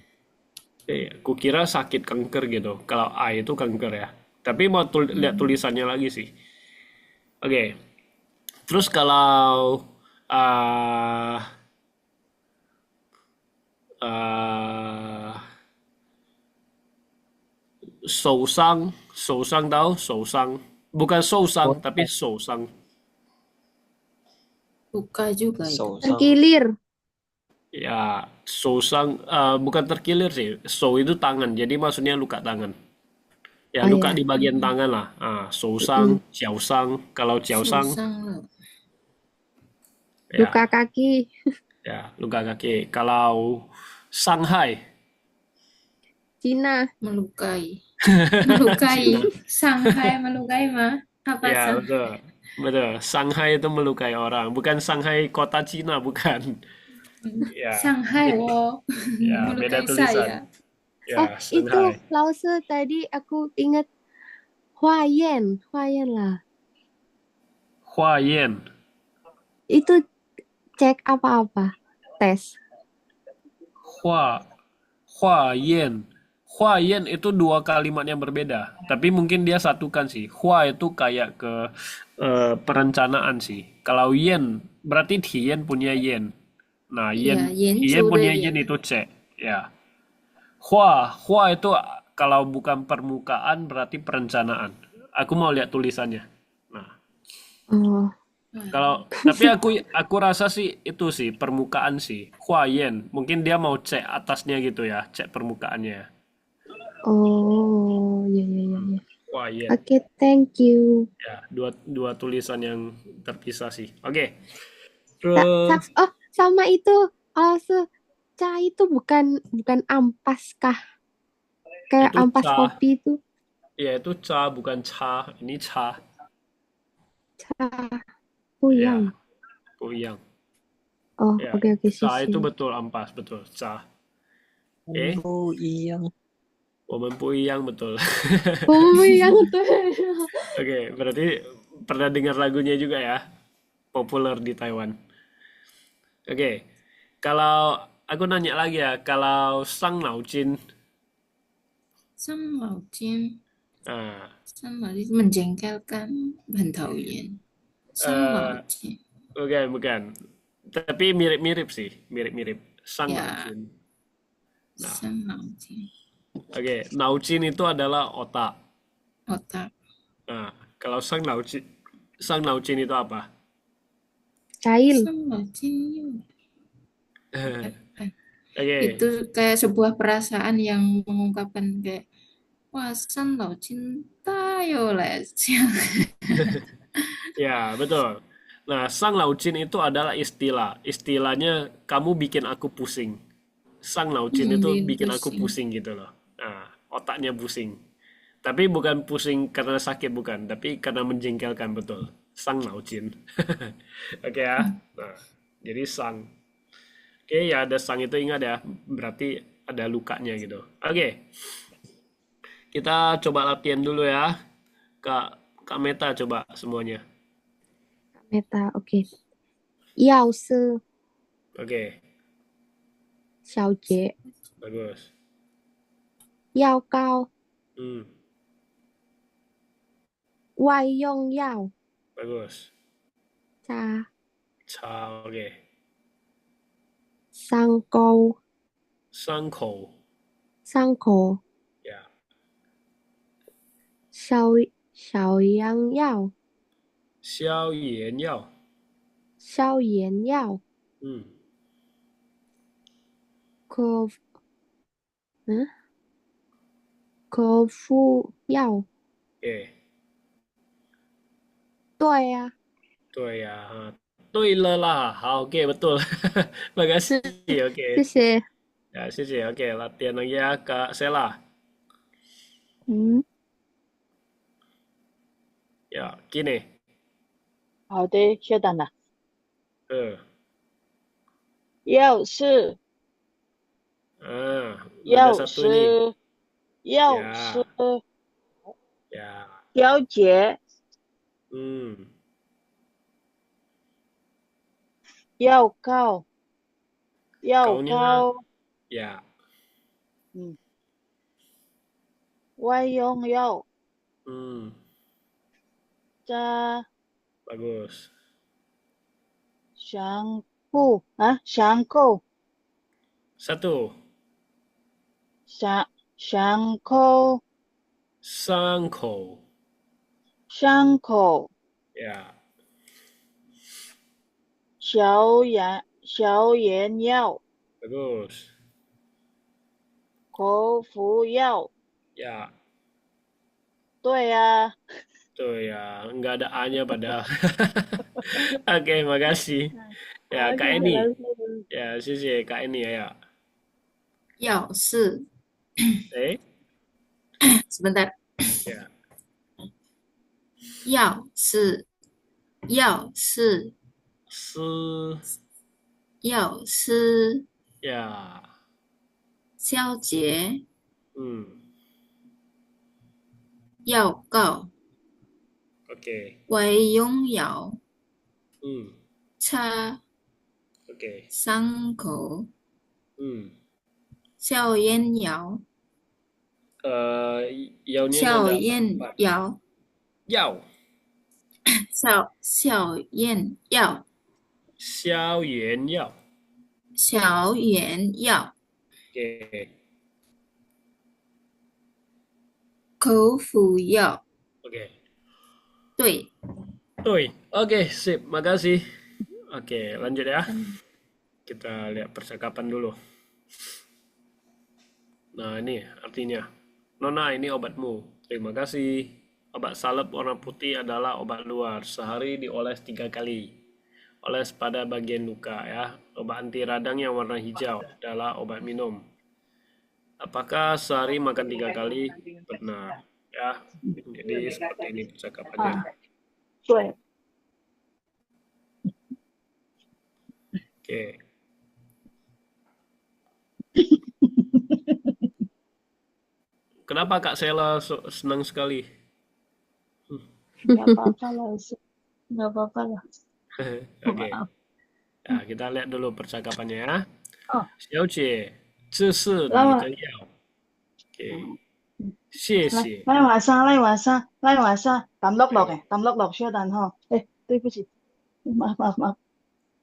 Aku kira sakit kanker gitu. Kalau I itu kanker ya. Tapi mau lihat tulisannya lagi sih. Oke. Terus kalau sousang, sousang tahu? Sousang. Bukan sousang, tapi sousang. Luka juga itu. Sousang. Terkilir. Ya, sousang bukan terkilir sih. So itu tangan, jadi maksudnya luka tangan. Ya, Oh, luka ya. di bagian tangan lah. Sousang, jiaosang. Kalau jiaosang, Susang. ya, Luka kaki. ya, luka kaki. Kalau Shanghai, Cina. Melukai. Melukai. Shanghai melukai mah. Apa ya Sang? betul, betul. Shanghai itu melukai orang, bukan Shanghai kota Cina, bukan. Ya, Shanghai wo. ya, beda Melukai tulisan. saya. Oh, Ya, itu Shanghai. Lause tadi aku ingat Huayan. Huayan lah. Huayan. Itu cek apa-apa. Tes. Huayan. Huayan itu dua kalimat yang berbeda, tapi mungkin dia satukan sih. Hua itu kayak ke perencanaan sih. Kalau yen berarti Tian punya yen. Nah, Iya, yen Yenzu punya de yen Yen. itu cek. Ya. Hua itu kalau bukan permukaan berarti perencanaan. Aku mau lihat tulisannya. Nah, Oh. tapi aku rasa sih itu sih permukaan sih. Huayan. Mungkin dia mau cek atasnya gitu ya, cek permukaannya. Oh, ya, ya, ya, ya. Huayan. Oke, thank you. Ya, dua tulisan yang terpisah sih. Oke. Sa- Terus oh, sama itu. Ca itu bukan ampas kah? Kayak itu ampas ca. kopi itu. Ya, itu ca bukan ca. Ini ca. Ca. Ya, Puyang. puyang. Oh, Ya, oke, ca itu sisi. betul ampas, betul. Ca. Oke. Oh, iya. Woman puyang betul. Puyang tuh. Oke, berarti pernah dengar lagunya juga ya. Populer di Taiwan. Oke. Kalau aku nanya lagi ya, kalau sang naujin, Sang Laujin. nah, Sang Laujin menjengkelkan. Bantauyen. Sang eh, Laujin. bukan. Tapi mirip-mirip sih, mirip-mirip. Sang Ya, naujin. Nah, Sang Laujin. oke, naujin itu adalah otak. Otak. Nah, kalau sang naujin itu apa? Cail. Sang Laujin. Oke, Itu kayak sebuah perasaan yang mengungkapkan kayak wah Sang Laujin tayo les. ya betul. Nah, sang naujin itu adalah istilah. Istilahnya kamu bikin aku pusing. Sang naujin itu bikin aku Pusing. pusing gitu loh. Nah, otaknya pusing. Tapi bukan pusing karena sakit, bukan. Tapi karena menjengkelkan, betul. Sang Naujin. Oke ya. Nah, jadi sang. Oke, ya ada sang itu ingat ya. Berarti ada lukanya gitu. Oke. Kita coba latihan dulu ya. Kak Meta coba semuanya. Meta, oke. 药师 Oke, 小姐， bagus. 药膏 Hmm, 外用药 bagus. 茶 Cha, oke. 伤沟 Sangkou. 伤口 Ya. 消炎药消炎药. 消炎药 Hmm, 口口服药， oke. 对呀、对呀，对了啦，好，oke betul. Makasih, 谢 oke. 谢。 Ya, sih, oke. Latihan lagi ya, Kak Sela. 嗯， Ya, gini. 好的，稍等啦。 Eh, 药师， nada 药 satu ini. 师，药 Ya, 师， ya. 小姐， Hmm, 药膏，药 kaunya 膏， ya. 嗯，外用药， Hmm, 加 bagus. 香布啊，香口， Satu, 香口， sangkou. 伤口， Ya, 消炎药， bagus. 口服药， Ya, 对呀、 tuh ya. Nggak ada A-nya padahal. Oke, makasih. Ya, Kak Eni. Ya, sih, Kak Eni ya. 药是 sebentar. Ya. 药是药是 药是 ya. 消解 Hmm, 药膏 oke. 外用药 Hmm, 擦 oke. 伤口 Hmm. 消炎药 Yaunya 消 nada 炎 empat. 药 Yau. 消炎药 Xiao yuan yao. 消炎药 Oke. 口服药 Oke. 对 Oke, sip. Makasih. Oke, lanjut ya. Kita lihat percakapan dulu. Nah, ini artinya. Nona, ini obatmu. Terima kasih. Obat salep warna putih adalah obat luar. Sehari dioles 3 kali. Oles pada bagian luka ya. Obat anti radang yang warna hijau adalah obat minum. Apakah sehari makan 3 kali? Benar. Ya, jadi seperti ini percakapannya. 对， Oke. Kenapa Kak Sela senang sekali? nggak apa-apa lah, nggak apa-apa lah. Oke. Maaf. Ya, kita lihat dulu percakapannya ya. 哦，小姐，这是你来的药。Oke. 谢谢。来晚上，抌落落嘅，抌落落稍等哈。哎，对不起，maaf maaf maaf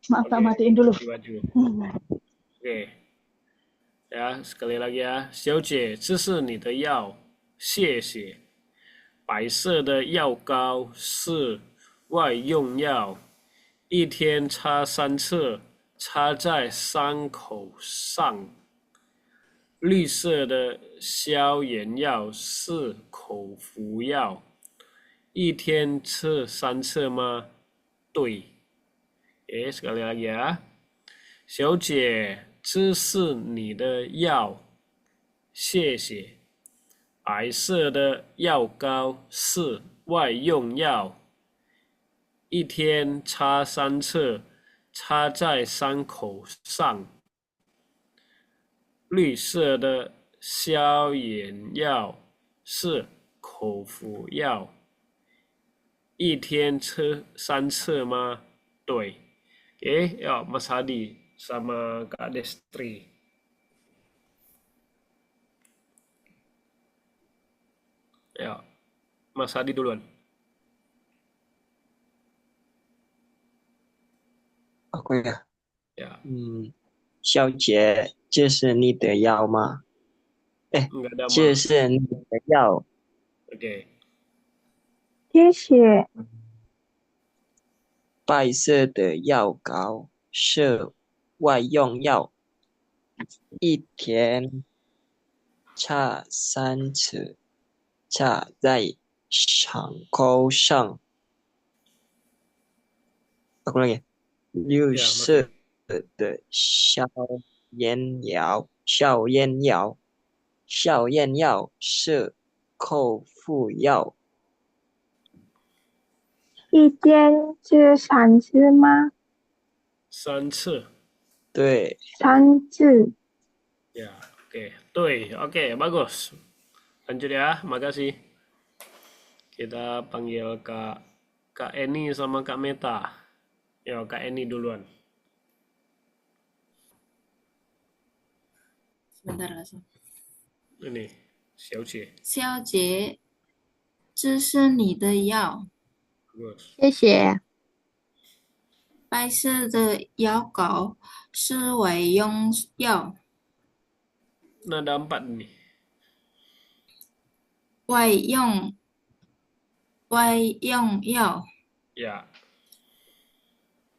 maaf, tak Oke, matiin dulu. baju. Oke. Ya, sekali lagi ya. 小姐，这是你的药，谢谢。白色的药膏是外用药，一天擦3次，擦在伤口上。绿色的消炎药是口服药，一天吃3次吗？对。sekali lagi ya. 小姐，这是你的药，谢谢。白色的药膏是外用药，一天擦3次，擦在伤口上。绿色的消炎药是口服药，一天吃3次吗？对。Ya, Mas Hadi sama Kak Destri. Ya, Mas Hadi duluan. Aku ya. 小姐，这是你的药吗？ Enggak ada 这 mah. 是你的药。 Oke. 谢谢。白色的药膏是外用药，一天擦3次，擦在伤口上。Aku lagi. 绿 Ya, 色 masih. 的消炎药是口服药，一天吃3次吗3次. 对， ？3次。 Ya, oke. Tuh, oke, bagus. Lanjut ya, makasih. Kita panggil Kak Eni sama Kak Meta. Ya, Kak Eni duluan. Sebentar, Kak. Ini, Xiaoqie. 小姐，这是你的药。 Bagus. 谢谢。白色的药膏是外用药， Nah, ada 4 nih. 外用药， Ya,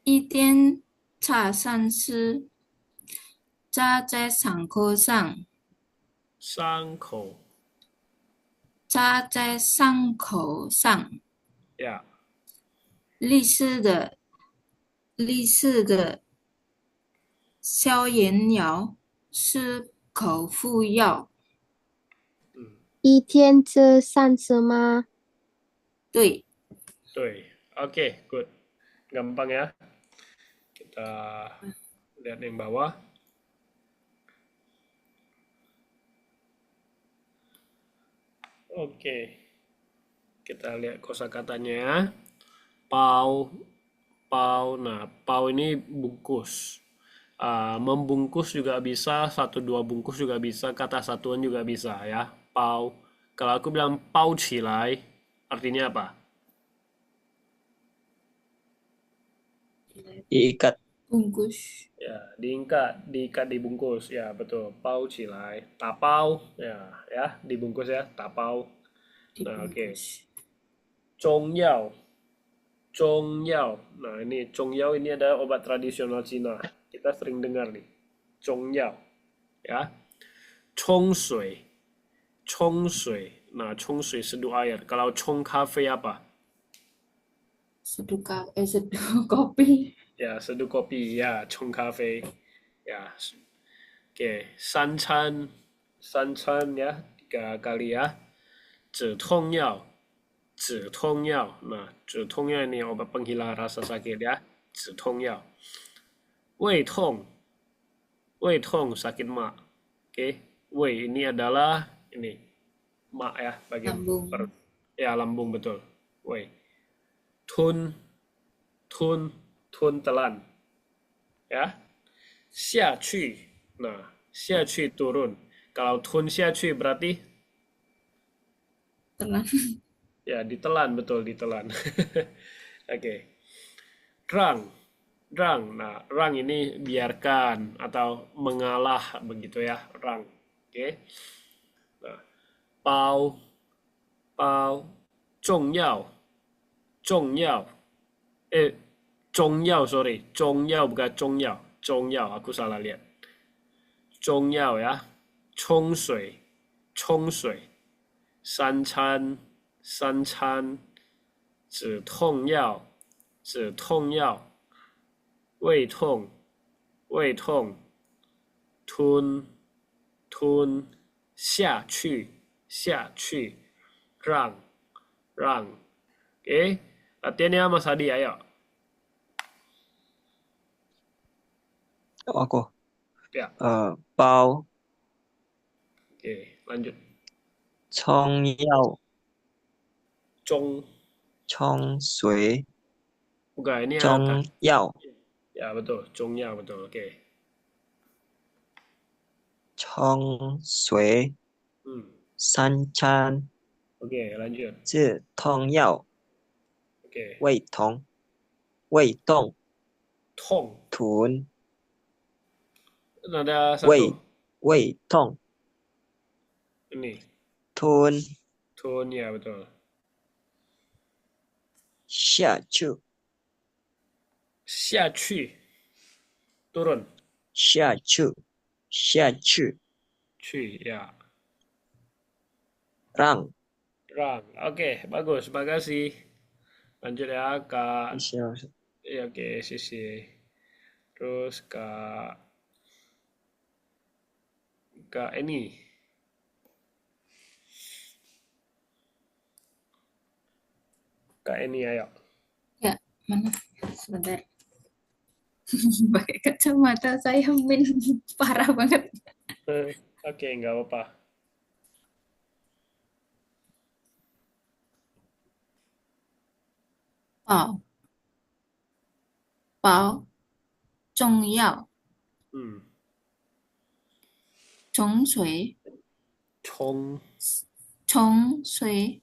一天擦3次，扎在伤口上， 伤口. 扎在伤口上。 Ya, 绿色的消炎药是口服药，一天吃3次吗？对， tuh. Oke, good. Gampang ya. Kita lihat yang bawah. Oke. Kita lihat kosakatanya ya. Pau. Nah, pau ini bungkus. Membungkus juga bisa, 1-2 bungkus juga bisa, kata satuan juga bisa ya. Pau. Kalau aku bilang pau cilai, artinya apa? diikat. bungkus. Ya, diikat dibungkus. Ya, betul. Pau cilai. Tapau, ya, dibungkus ya, tapau. Nah, oke. Dibungkus. Congyao. Nah, ini Congyao ini ada obat tradisional Cina. Kita sering dengar nih. Congyao. Ya. Chongsui. Nah, chongsui seduh air. Kalau chong cafe apa? Seduh kopi. Ya, seduh kopi. Ya, chong cafe. Ya. Oke, sanchan ya, 3 kali ya. 止痛药. Nah, 止痛药 ini obat penghilang rasa sakit ya. 止痛药. 胃痛 sakit mak. Oke, wei ini adalah ini mak ya, bagian Lambung. ya, lambung betul. Wei. Tun telan. Ya. 下去. Nah, 下去 turun. Kalau tun 下去 berarti Telan. ya, ditelan, betul, ditelan. Oke. Rang. Nah, rang ini biarkan atau mengalah begitu ya, rang. Oke. Nah, pau, zongyao. Sorry. Zongyao bukan zongyao. Zongyao, aku salah lihat. Zongyao ya. Chongsui. 三餐，止痛药，胃痛，吞，下去，下去让 oke latihannya Mas Hadi ayo Oh, aku. ya 包 oke lanjut 葱药 Chong 冲水 bukan ini 中药 ya betul Chongya betul oke 冲水 三餐 oke lanjut 止痛药 oke 胃痛 Tong 臀 ada satu 胃痛 ini 吞 Tun ya betul 下去 下去 turun 下去 去ya 让 Rang oke bagus makasih lanjut ya Kak 谢谢老师 ya oke sisi terus Kak ini Kak ini ayo Ya, mana? Sebentar. Pakai kacamata saya parah banget. oke nggak apa-apa 保保重要冲水冲冲水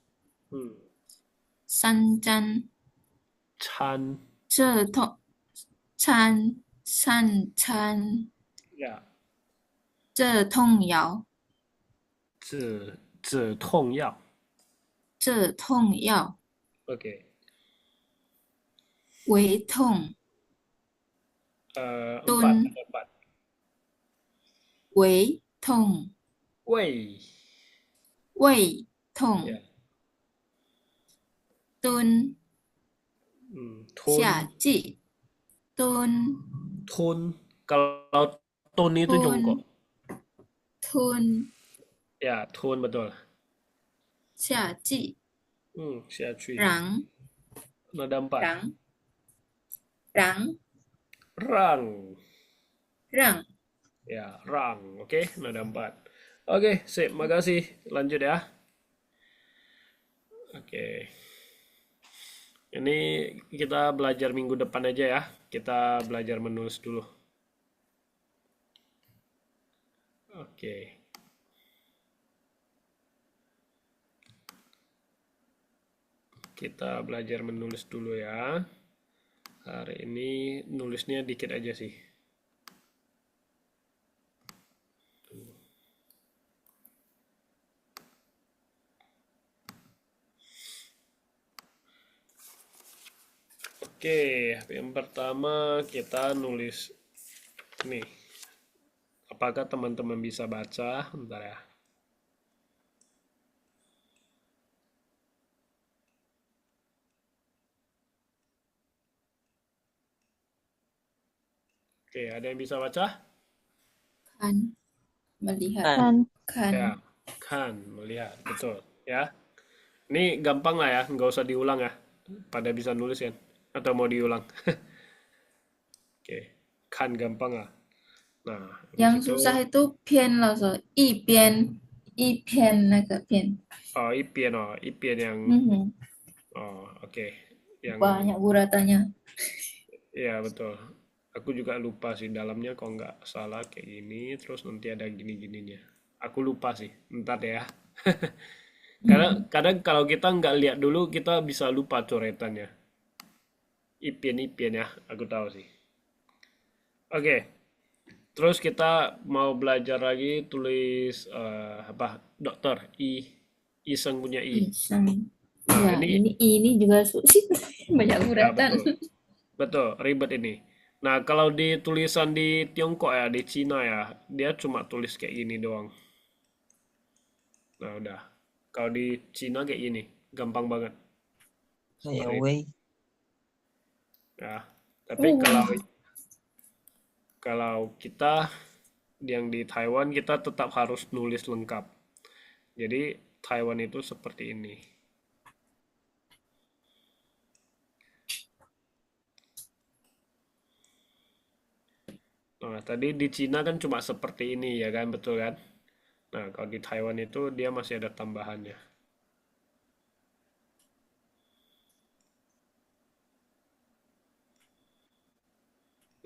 三餐餐这痛餐三餐 ya 这痛药止痛药这痛药 oke 胃痛 empat 胃痛 胃胃痛 ya 蹲 tun 下剂蹲 tun kalau tun itu jongkok 吞 ya tun betul 下剂 下去 rang ada empat rang rang ya rang oke ada empat oke sip makasih lanjut ya oke ini kita belajar minggu depan aja ya kita belajar menulis dulu oke kita belajar menulis dulu ya hari ini nulisnya dikit aja sih oke yang pertama kita nulis nih apakah teman-teman bisa baca bentar ya oke ada yang bisa baca kan melihat Kan. kan ya kan melihat betul ya ini gampang lah ya nggak usah diulang ya pada bisa nulis kan atau mau diulang oke kan gampang lah nah yang habis itu susah itu 偏了说一篇那个篇 ipian yang oke yang banyak guratannya ya betul aku juga lupa sih dalamnya kok nggak salah kayak gini terus nanti ada gini-gininya aku lupa sih ntar deh ya karena kadang kalau kita nggak lihat dulu kita bisa lupa coretannya ipian ya aku tahu sih oke terus kita mau belajar lagi tulis apa dokter iseng punya i iseng nah ya ini juga sulit banyak ya, guratan betul ribet ini nah kalau di tulisan di Tiongkok ya di Cina ya dia cuma tulis kayak gini doang nah udah kalau di Cina kayak gini gampang banget 还有 Seperti 微 ya tapi kalau kita yang di Taiwan kita tetap harus nulis lengkap jadi Taiwan itu seperti ini. Nah, tadi di Cina kan cuma seperti ini ya kan, betul kan? Nah, kalau di Taiwan itu dia masih ada tambahannya.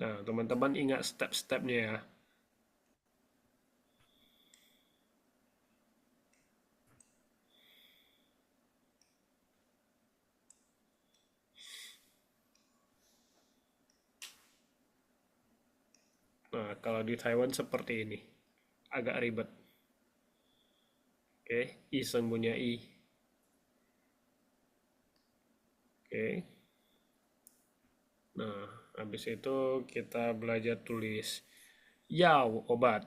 Nah, teman-teman ingat step-stepnya ya. Nah, kalau di Taiwan seperti ini. Agak ribet. Oke, I sembunyi I. Oke. Nah, habis itu kita belajar tulis Yao, obat.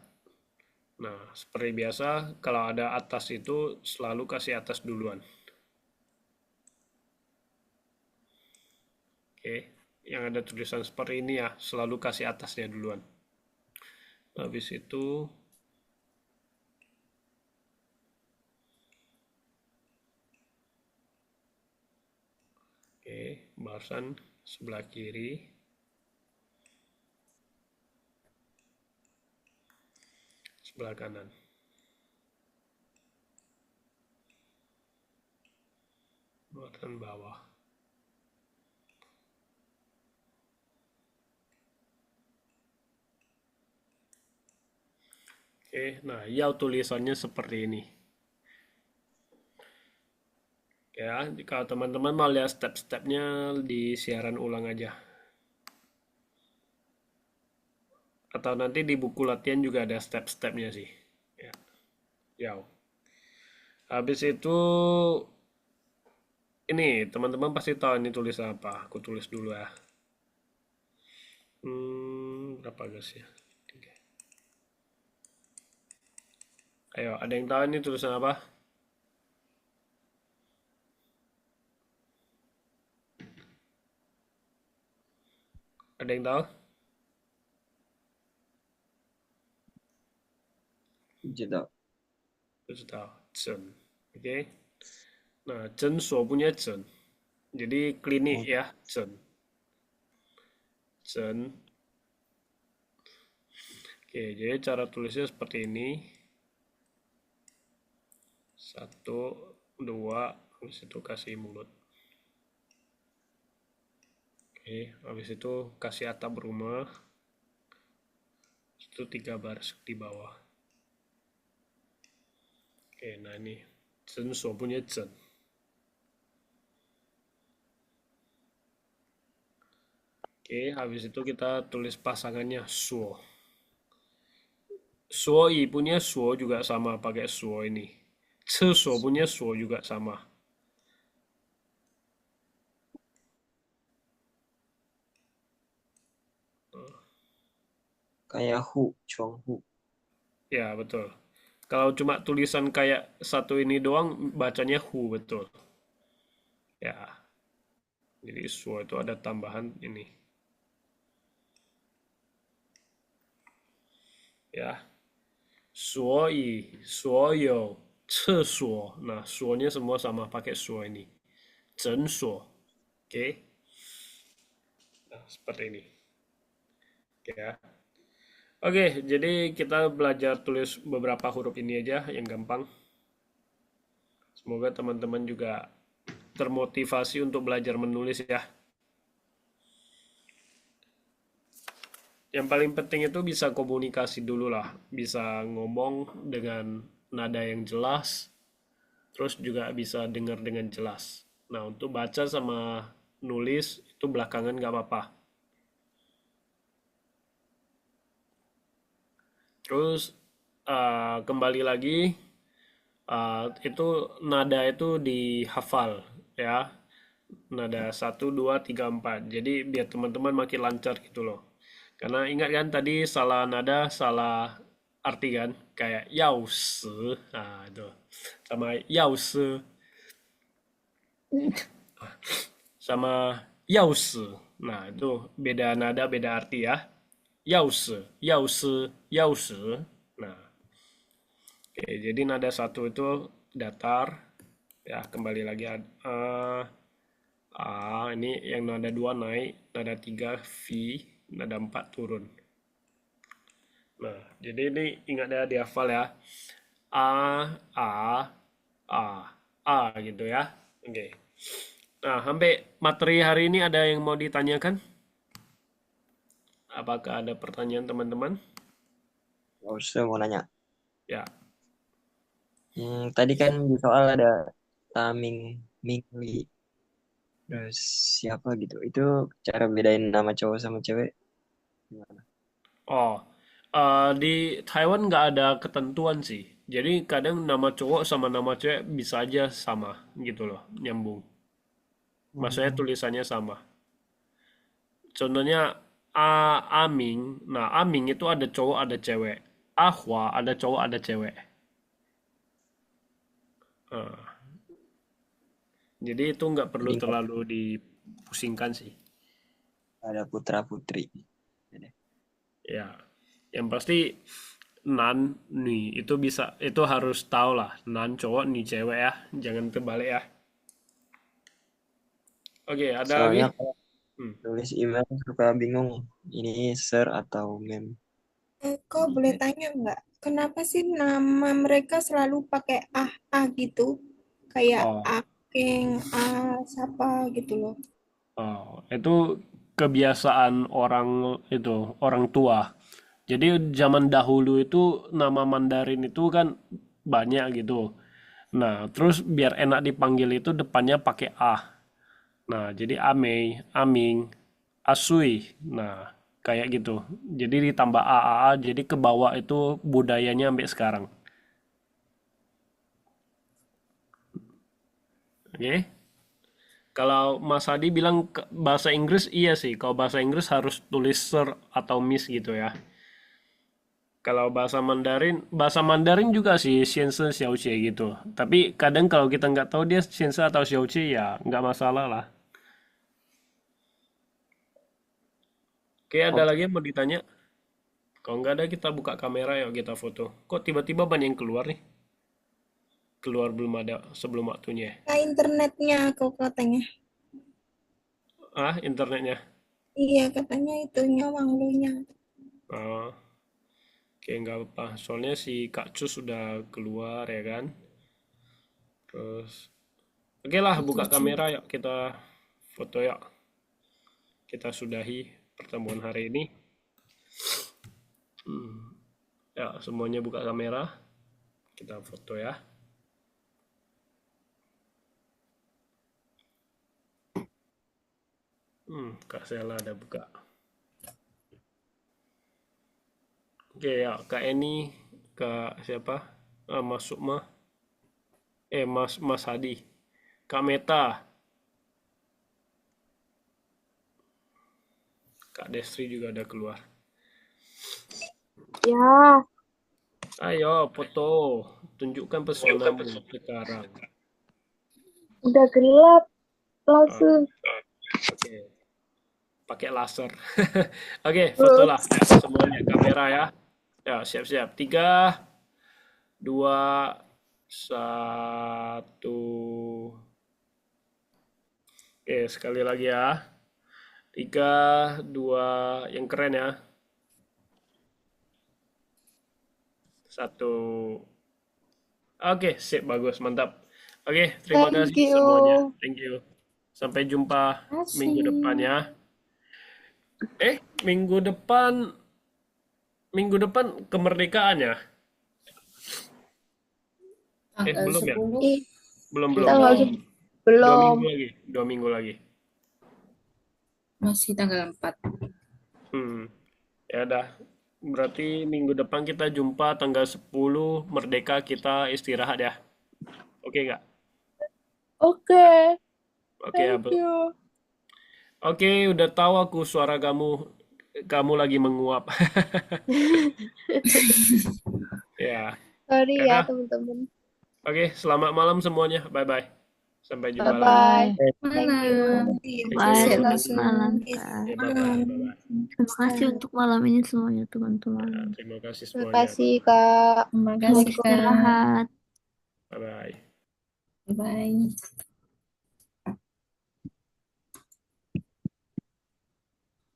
Nah, seperti biasa, kalau ada atas itu selalu kasih atas duluan. Oke, yang ada tulisan seperti ini ya, selalu kasih atasnya duluan. Habis itu, oke, barusan sebelah kiri. Sebelah kanan. Barusan bawah. Oke, nah Yao tulisannya seperti ini. Ya, kalau teman-teman mau lihat step-stepnya di siaran ulang aja. Atau nanti di buku latihan juga ada step-stepnya sih. Ya, Yao. Habis itu, ini teman-teman pasti tahu ini tulisan apa. Aku tulis dulu ya. Berapa guys ya? 3. Ayo, ada yang tahu ini tulisan apa? Ada yang tahu? 不知道。不知道，诊. Oke. Nah, 诊所 punya 诊. Jadi klinik ya, 诊. 诊. Oke, jadi cara tulisnya seperti ini. 1, 2, habis itu kasih mulut. Oke, habis itu kasih atap rumah. Itu 3 baris di bawah. Oke, nah ini 诊所 punya 诊. Oke, habis itu kita tulis pasangannya 所. 所以 punya 所 juga sama pakai 所 ini. 厕所 punya 所 juga sama. Kayak hu, Chonghu. Ya, betul. Kalau cuma tulisan kayak satu ini doang, bacanya hu, betul. Ya. Jadi 所 itu ada tambahan ini. Ya. 所以所有厕所, nah 所-nya semua sama pakai 所 ini. 诊所. Oke. Nah, seperti ini. Oke ya. Oke, jadi kita belajar tulis beberapa huruf ini aja yang gampang. Semoga teman-teman juga termotivasi untuk belajar menulis ya. Yang paling penting itu bisa komunikasi dulu lah. Bisa ngomong dengan nada yang jelas. Terus juga bisa dengar dengan jelas. Nah, untuk baca sama nulis itu belakangan nggak apa-apa. Terus kembali lagi itu nada itu dihafal ya. Nada 1, 2, 3, 4. Jadi biar teman-teman makin lancar gitu loh. Karena ingat kan tadi salah nada, salah arti kan. Kayak yao shi. Nah itu. Sama yao shi. Sama yao shi. Nah itu beda nada, beda arti ya. 钥匙, 钥匙, 钥匙. Nah, oke, jadi nada 1 itu datar. Ya, kembali lagi ini yang nada 2 naik, nada 3 V, nada 4 turun. Nah, jadi ini ingat ya, dihafal ya. A, A, A, A gitu ya. Oke. Nah, sampai materi hari ini ada yang mau ditanyakan? Apakah ada pertanyaan teman-teman? Saya mau nanya. Ya. Tadi kan di soal ada Taming Mingli. Terus siapa gitu? Itu cara bedain nama cowok sama cewek gimana? Oh, di Taiwan nggak ada ketentuan sih. Jadi kadang nama cowok sama nama cewek bisa aja sama gitu loh, nyambung. Maksudnya tulisannya sama. Contohnya Aming. Nah, Aming itu ada cowok ada cewek. Ahwa ada cowok ada cewek. Ah, jadi itu nggak perlu Jadi nggak terlalu dipusingkan sih. ada putra putri. Ya, yang pasti nan nih itu harus tahu lah. Nan cowok nih cewek ya, jangan terbalik ya. Oke, ada lagi? Soalnya kalau tulis email suka bingung ini sir atau mem. Kok boleh tanya nggak? Kenapa sih nama mereka selalu pakai gitu? Kayak Oh, Akeng, siapa gitu loh. itu kebiasaan orang tua. Jadi zaman dahulu itu nama Mandarin itu kan banyak gitu. Nah, terus biar enak dipanggil itu depannya pakai ah. Nah, jadi Amei, Aming, Asui. Nah, kayak gitu. Jadi ditambah a, jadi ke bawah itu budayanya sampai sekarang. Oke. Kalau Mas Hadi bilang bahasa Inggris, iya sih. Kalau bahasa Inggris harus tulis sir atau miss gitu ya. Kalau bahasa Mandarin juga sih Xianse Xiaoqie gitu. Tapi kadang kalau kita nggak tahu dia Xianse atau Xiaoqie ya nggak masalah lah. Oke, ada lagi yang mau ditanya? Kalau nggak ada kita buka kamera yuk kita foto. Kok tiba-tiba banyak yang keluar nih? Keluar belum ada sebelum waktunya. Nah, internetnya kok katanya. Internetnya. Iya, katanya itunya Wanglunya. Oh, oke nggak apa. Soalnya si Kak Cus sudah keluar ya kan. Terus, oke lah buka kamera yuk kita foto yuk. Kita sudahi pertemuan hari ini. Ya, semuanya buka kamera. Kita foto ya. Kak Sela ada buka. Oke ya, Kak Eni, Kak siapa? Mas Sukma. Mas Hadi. Kak Meta. Kak Destri juga ada keluar. Ya, Ayo, foto. Tunjukkan pesonamu sekarang. udah gelap langsung. Oke. Pakai laser. Oke, fotolah semuanya kamera ya. Ya, siap-siap. 3, 2, 1. Oke, sekali lagi ya. 3, 2, yang keren ya. 1. Oke, sip, bagus, mantap. Oke, terima Thank kasih you. semuanya. Thank you. Sampai jumpa Kasih. minggu depan ya. Minggu depan kemerdekaan ya? Tanggal Belum ya? 10. Belum. Tanggal belum. 2 minggu lagi. Masih tanggal 4. Ya udah. Berarti minggu depan kita jumpa tanggal 10 Merdeka kita istirahat ya. Oke nggak? Oke. Oke, Thank Abel. you. Oke, udah tahu aku suara kamu lagi menguap. Ya. Sorry ya Yaudah. teman-teman. Oke, selamat malam semuanya. Bye-bye. Sampai jumpa lagi. Bye-bye. Malam. Waalaikumsalam, Kak. Oke, bye-bye. Terima kasih untuk malam ini semuanya, teman-teman. Terima kasih Terima semuanya. kasih Kak. Terima Selamat kasih, Kak. istirahat. Bye-bye. Bye.